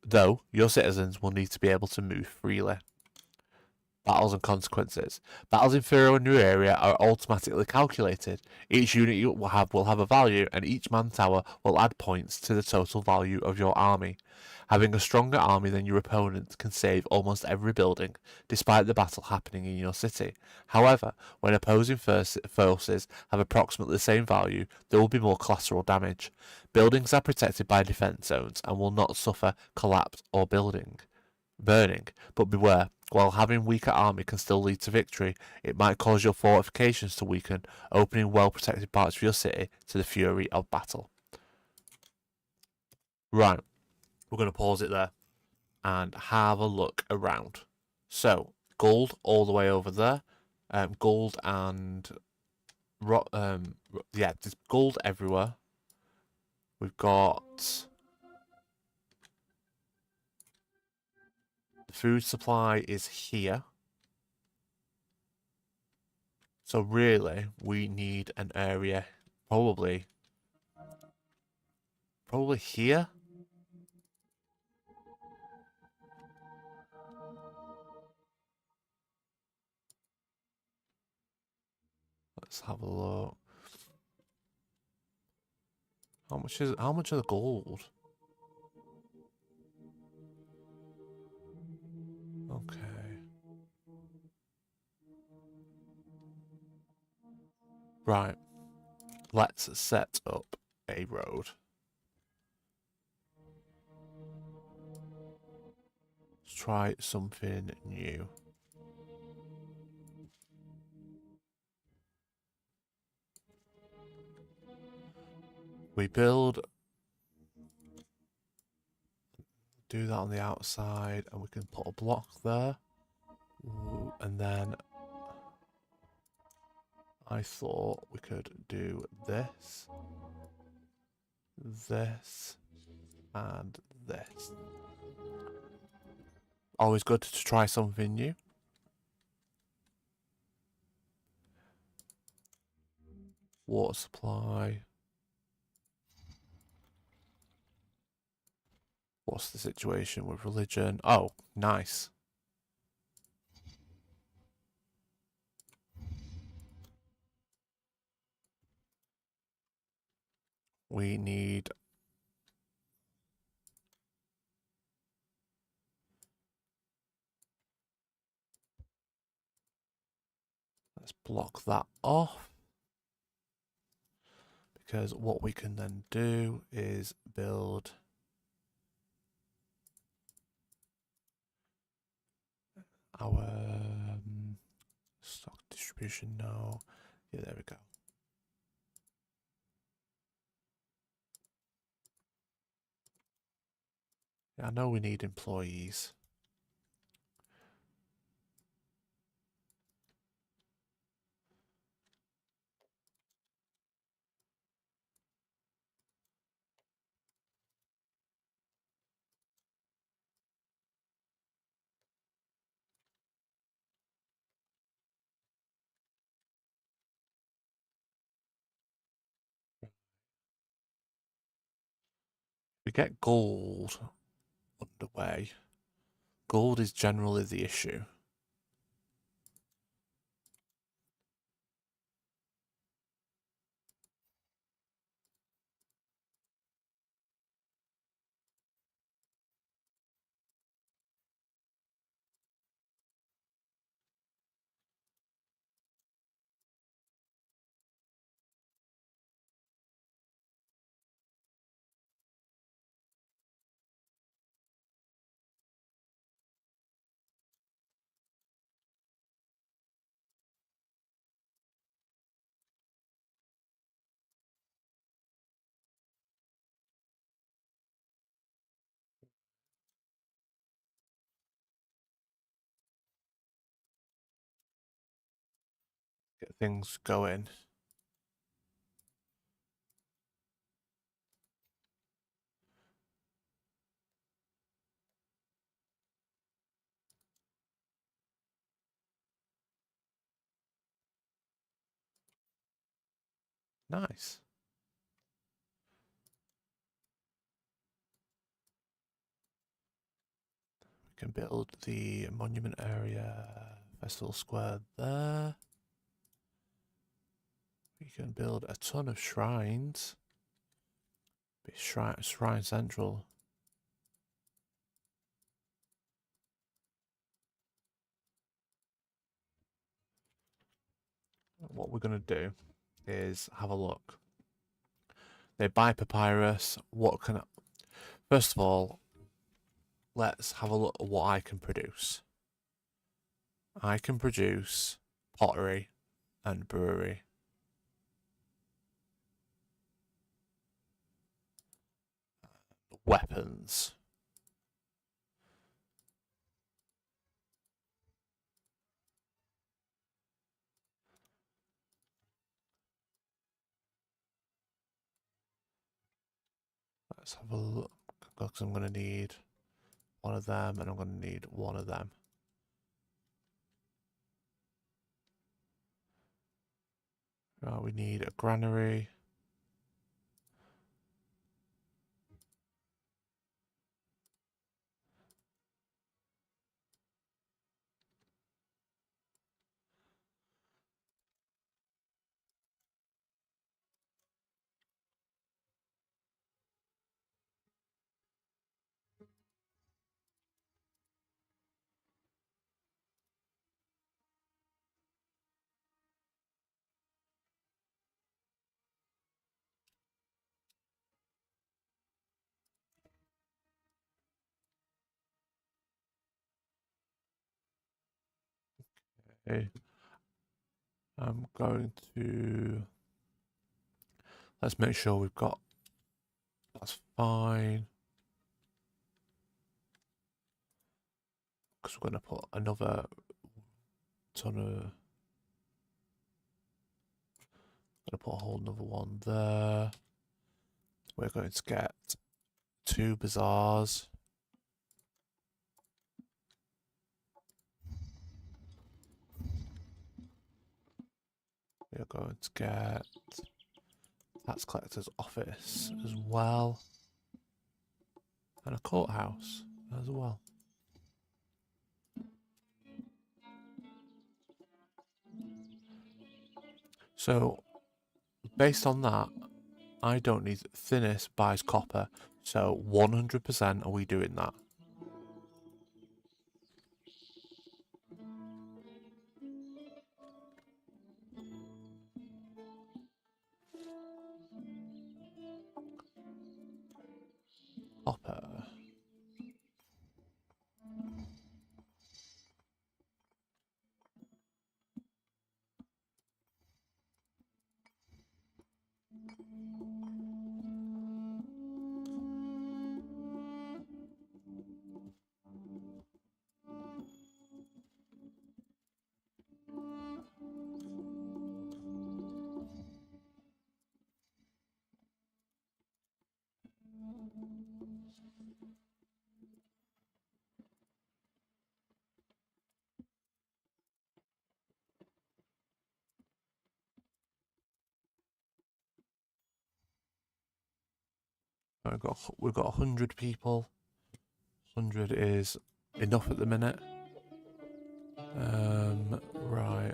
S2: though your citizens will need to be able to move freely.
S1: Battles and consequences. Battles in Pharaoh and new area are automatically calculated. Each unit you will have a value, and each man tower will add points to the total value of your army. Having a stronger army than your opponent can save almost every building, despite the battle happening in your city. However, when opposing forces have approximately the same value, there will be more collateral damage. Buildings are protected by defense zones and will not suffer collapse or burning, but beware, while having weaker army can still lead to victory, it might cause your fortifications to weaken, opening well-protected parts of your city to the fury of battle. Right, we're going to pause it there and have a look around. So, gold all the way over there, gold and yeah, there's gold everywhere. We've got the food supply is here. So really, we need an area probably here. Let's have a look. How much is the gold? Okay. Right. Let's set up a road. Let's try something new. We do that on the outside, and we can put a block there. Ooh, and then I thought we could do this, and this. Always good to try something new. Water supply. What's the situation with religion? Oh, nice. We need... Let's block that off. Because what we can then do is build... our stock distribution now. Yeah, there we go. Yeah, I know we need employees. We get gold underway. Gold is generally the issue. Get things going. Nice. We can build the monument area
S2: Festival Square there. We can build a ton of shrines. Be Shrine Central. What we're going to do is have a look. They buy papyrus. What can I... First of all, let's have a look at what I can produce. I can produce pottery and brewery. Weapons. Let's have a look, because I'm going to need one of them and I'm going to need one of them. Right, we need a granary. Okay. I'm going to... Let's make sure we've got... That's fine. Because we're going to put another ton of... Going to put a whole another one there. We're going to get 2 bazaars. We're going to get tax collector's office as well. And a courthouse as well. So, based on that, I don't need thinnest buys copper. So 100% are we doing that? Copper. We've got 100 people. 100 is enough at the minute. Right.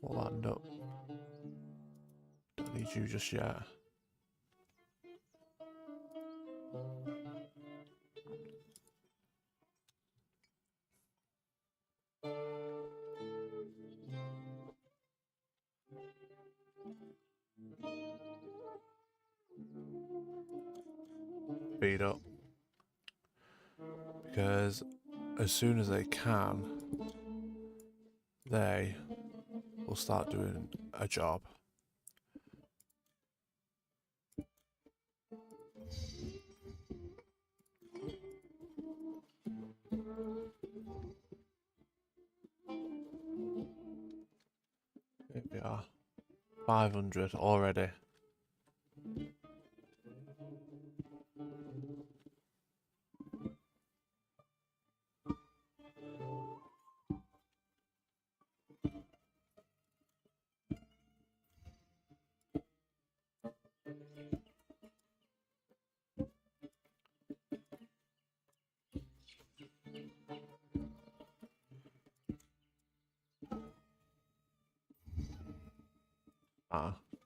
S2: We'll end up. Don't need you just yet. Speed up. Because as soon as they can, they will start doing a job. Here we are. 500 already.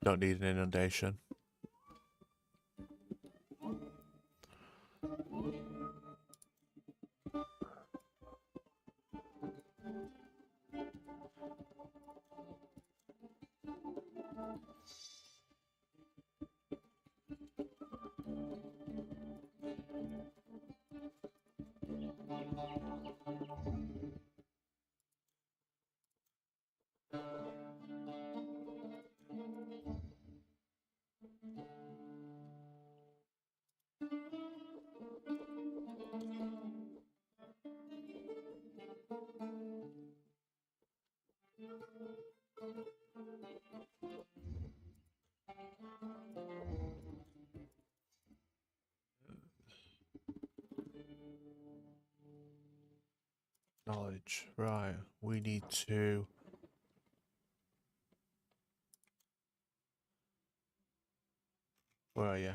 S1: Don't need an inundation. Knowledge. Right. We need to... Where are you?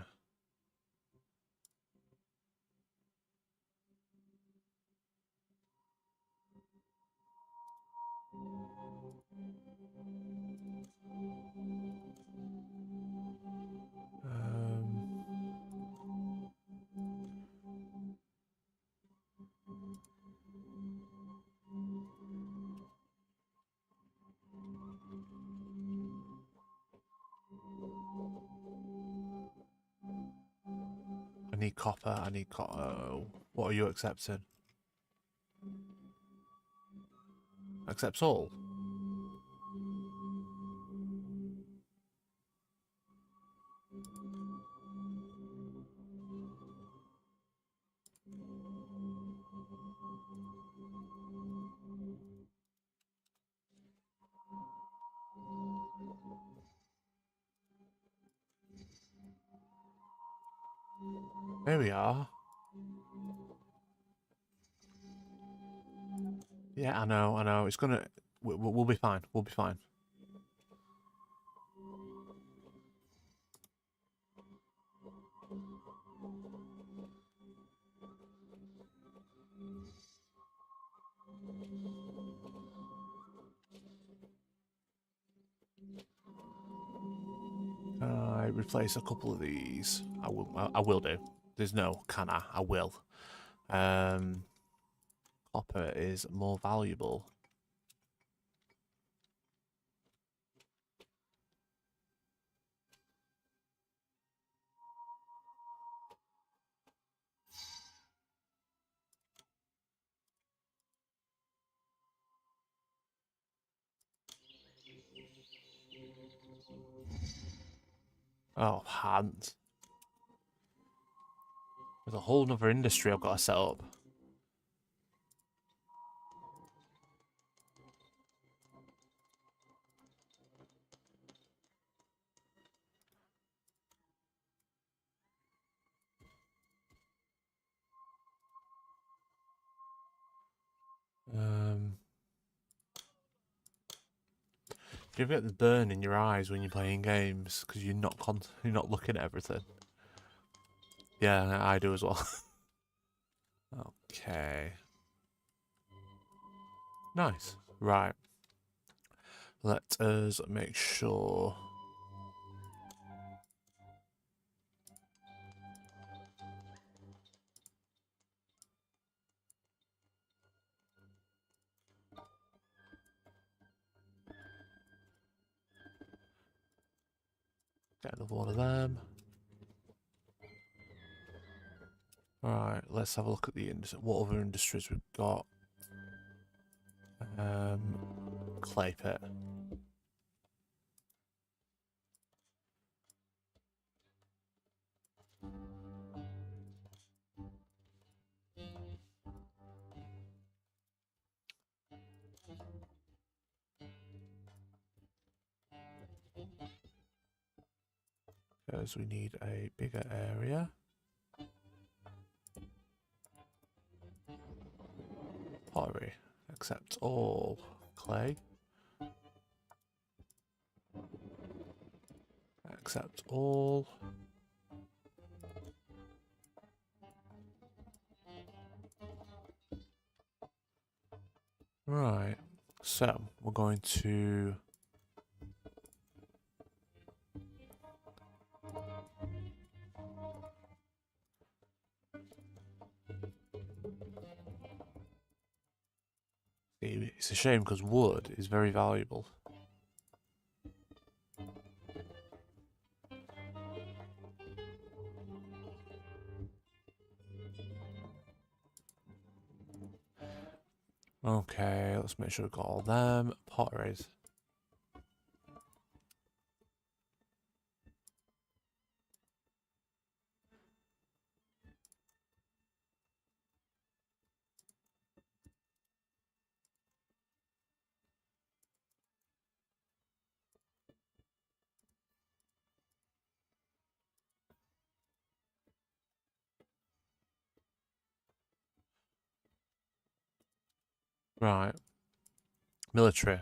S1: I need copper. I need copper. What are you accepting? Accepts all. There we are. Yeah, I know. It's gonna... We'll be fine. We'll be fine. I replace a couple of these. I will do. There's no can I will. Copper is more valuable. Oh, hands. There's a whole nother industry I've got to set up. Do you ever get the burn in your eyes when you're playing games because you're not looking at everything? Yeah, I do as well. Okay. Nice. Right. Let us make sure. Get another one of them. Alright, let's have a look at the industry. What other industries we've got? Clay pit. Because we need a bigger area. Pottery. Accept all. Clay. Accept all. Right. So, we're going to... See, it's a shame because wood is very valuable. Okay, let's make sure we've got all them. Potteries. Right. Military.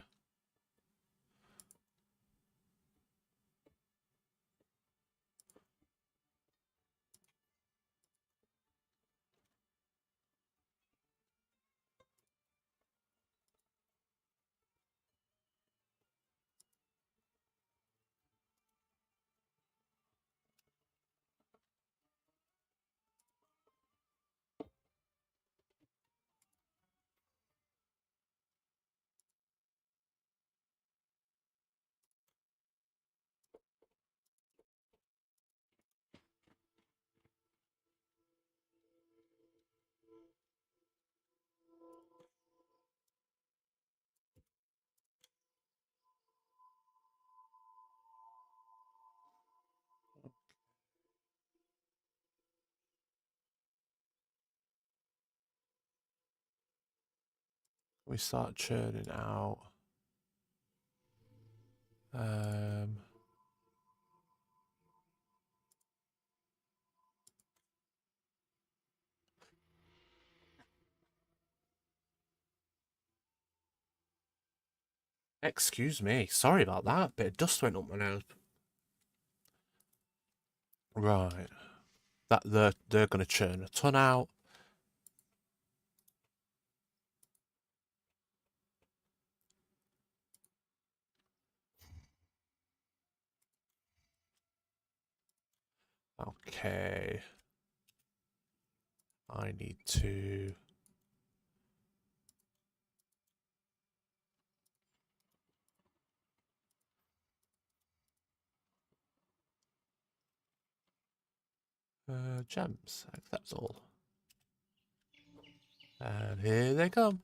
S1: We start churning out. Excuse me. Sorry about that. Bit of dust went up my nose. Right. They're gonna churn a ton out. Okay. I need to. Gems. Accept all. And here they come.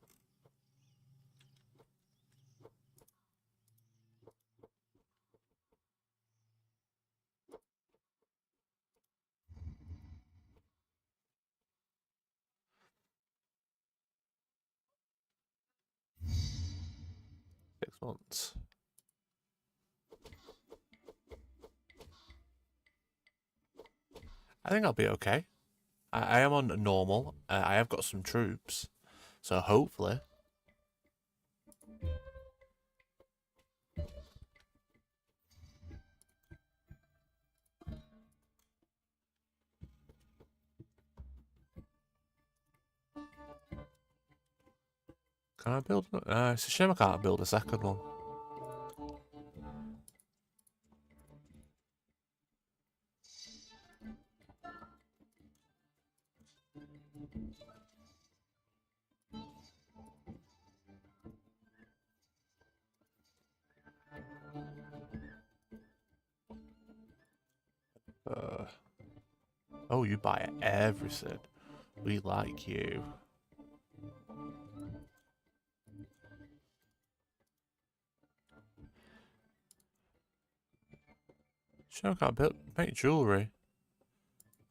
S1: $6 months. I think I'll be okay. I am on normal. I have got some troops. So hopefully. Can I build? It's a shame I can't build a second one. Oh, you buy everything. We like you. Sure, I can't build, make jewellery.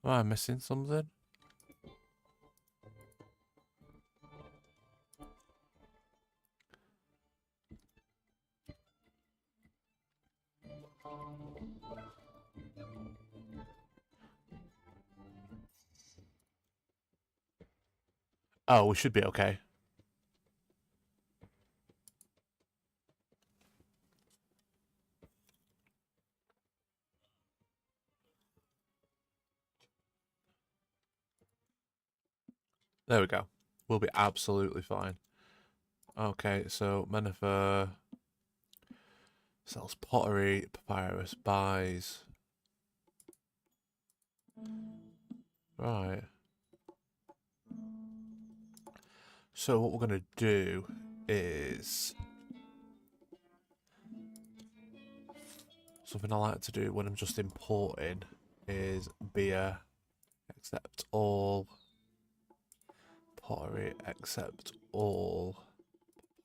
S1: Am I missing something? Oh, we should be okay. There we go. We'll be absolutely fine. Okay, so Menifer sells pottery, papyrus buys. Right. So what we're gonna do
S2: is something I like to do when I'm just importing is beer, accept all, pottery, accept all,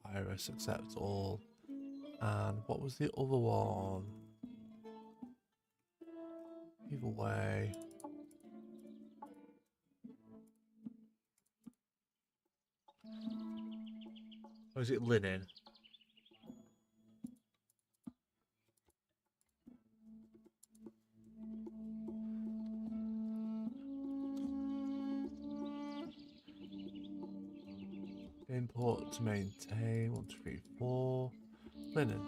S2: papyrus, accept all, and what was the other one? Either way. Or is it linen? Import to maintain, 1, 2, 3, 4. Linen.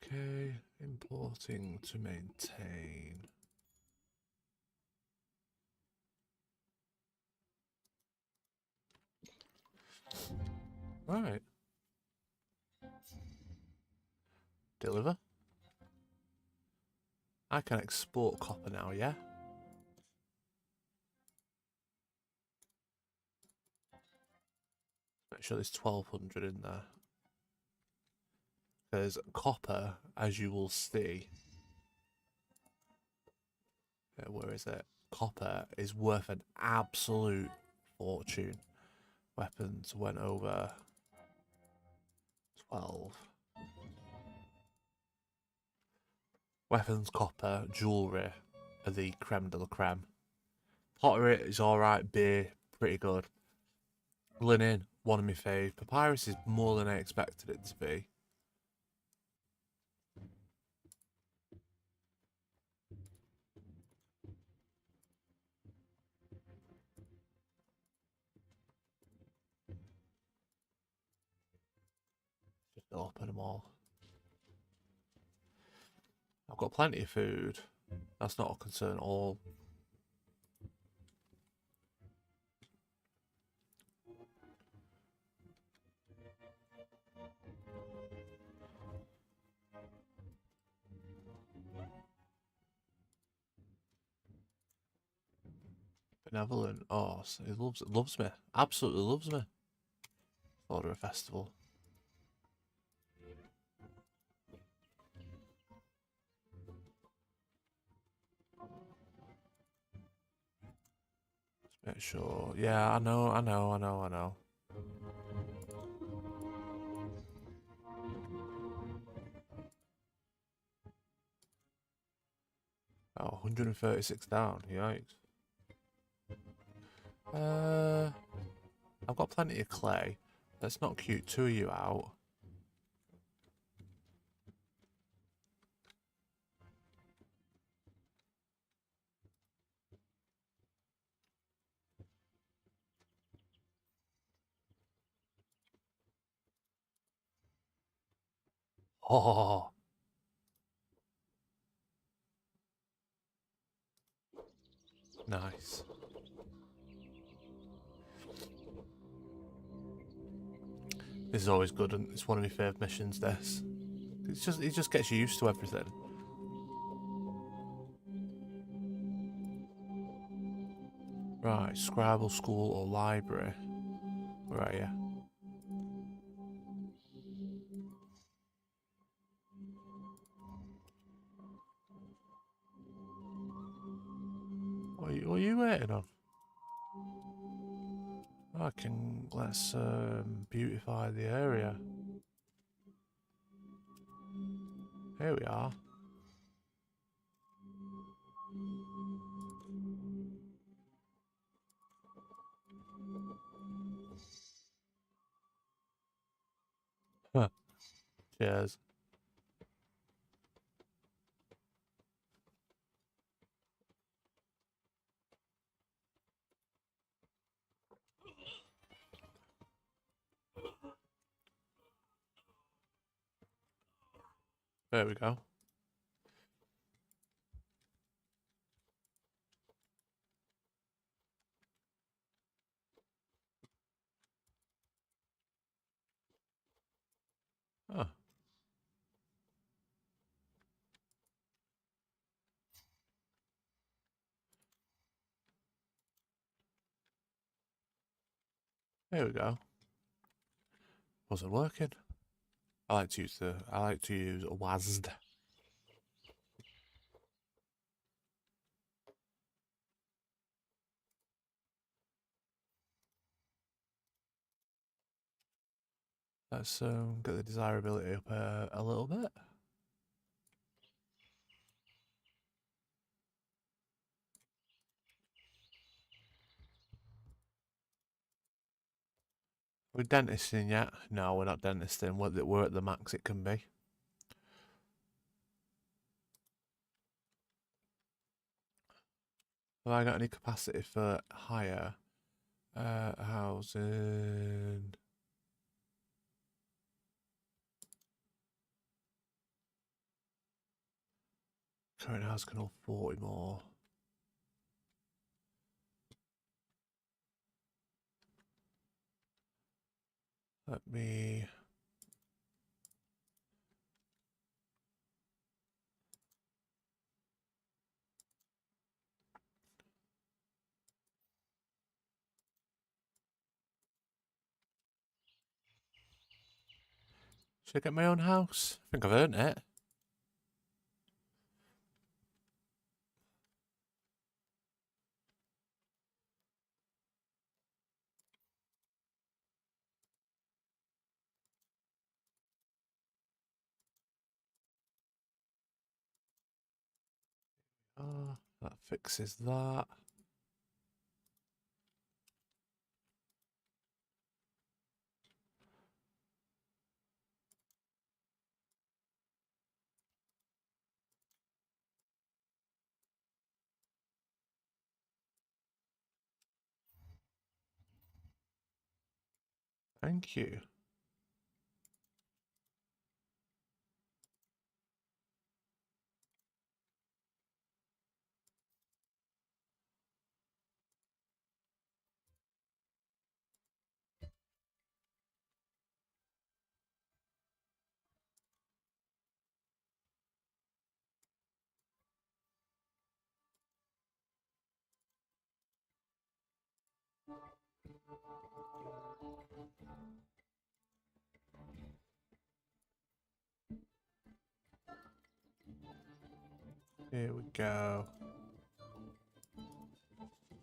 S2: Okay, importing to maintain. Right. Deliver. I can export copper now, yeah? Make sure there's 1200 in there. Because copper, as you will see, where is it? Copper is worth an absolute fortune. Weapons went over 12. Weapons, copper, jewellery are the creme de la creme. Pottery is alright, beer, pretty good. Linen, one of my fave. Papyrus is more than I expected it to be. Just open them all. I've got plenty of food. That's not a concern at all. Benevolent. Oh, he loves me. Absolutely loves me. Order a festival. Let's make sure. Yeah, I know. Oh, 136 down. Yikes. I've got plenty of clay. That's not cute. 2 of you out. Oh, nice. This is always good, and it's one of my favourite missions. This, it just gets you used to everything. Right, Scribal School or Library. Where are you? What are you waiting on? Let's beautify the area. Here we are. Huh. Cheers. There we go.
S1: Oh. There we go. Wasn't working. I like to use WASD. Let's get the desirability up a little bit. Are we dentisting yet? No, we're not dentisting. We're at the max it can be. Have I got any capacity for higher housing? Current house can hold 40 more. Let me... Should I get my own house? I think I've earned it. Oh, that fixes that. Thank you. Here we go.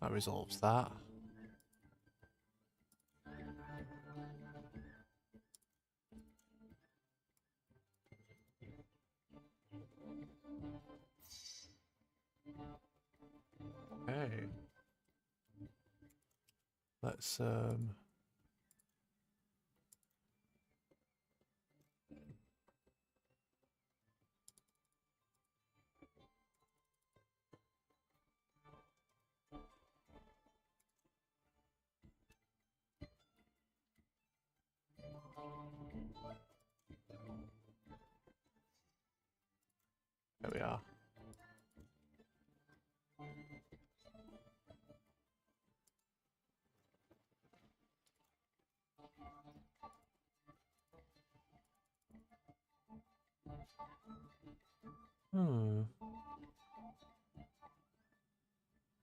S1: That resolves that. Okay. Let's there we are. Hmm.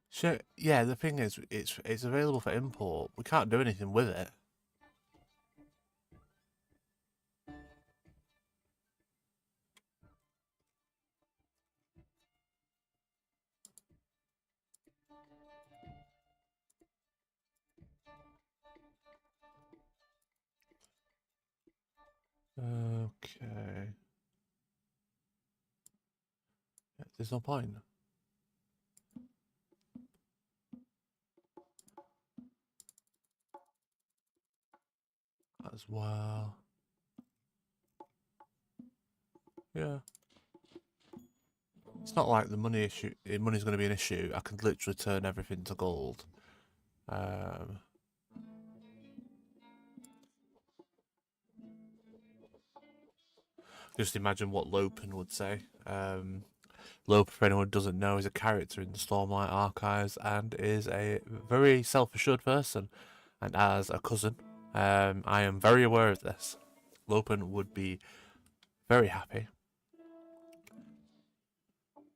S1: So yeah, the thing is, it's available for import. We can't do anything with it. Okay. Yeah, there's no point. As well. Yeah. It's not like the money's going to be an issue. I can literally turn everything to gold. Just imagine what Lopen would say. Lopen, for anyone who doesn't know, is a character in the Stormlight Archives and is a very self-assured person. And as a cousin, I am very aware of this. Lopen would be very happy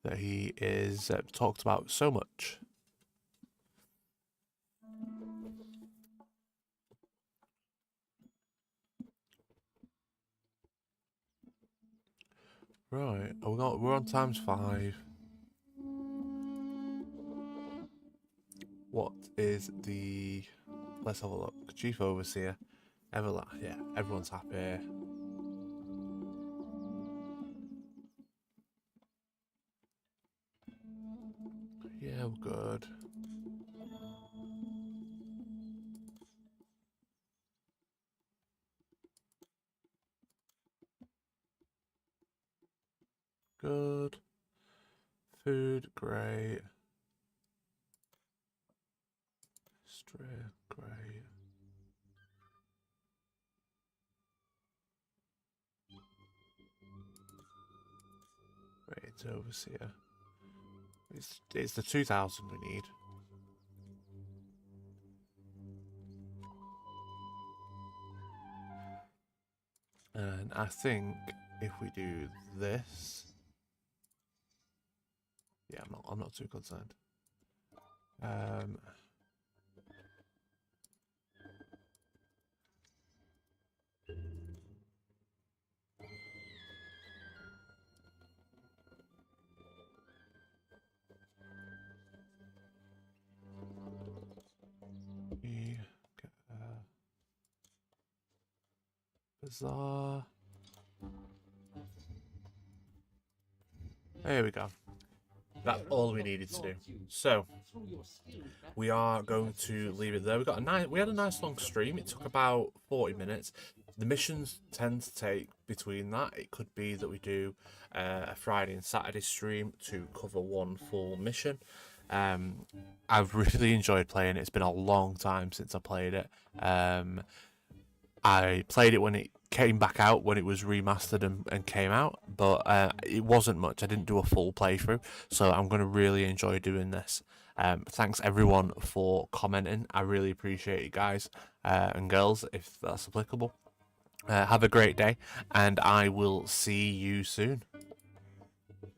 S1: that he is talked about so much. Right, we're on _5. What is the... Let's have a look. Chief Overseer. Yeah, everyone's happy. Yeah, we're good. Good. Food, great. Straight, great. Great, Overseer. It's the 2,000 we need. And I think if we do this, yeah, I'm not too concerned. Bazaar. There we go. That's all we needed to do. So we are going to leave it there. We had a nice long stream. It took about 40 minutes. The missions tend to take between that. It could be that we do a Friday and Saturday stream to cover one full mission. I've really enjoyed playing it. It's been a long time since I played it. I played it when it came back out, when it was remastered and came out, but it wasn't much. I didn't do a full playthrough, so I'm going to really enjoy doing this. Thanks everyone for commenting. I really appreciate it, guys and girls, if that's applicable. Have a great day, and I will see you soon.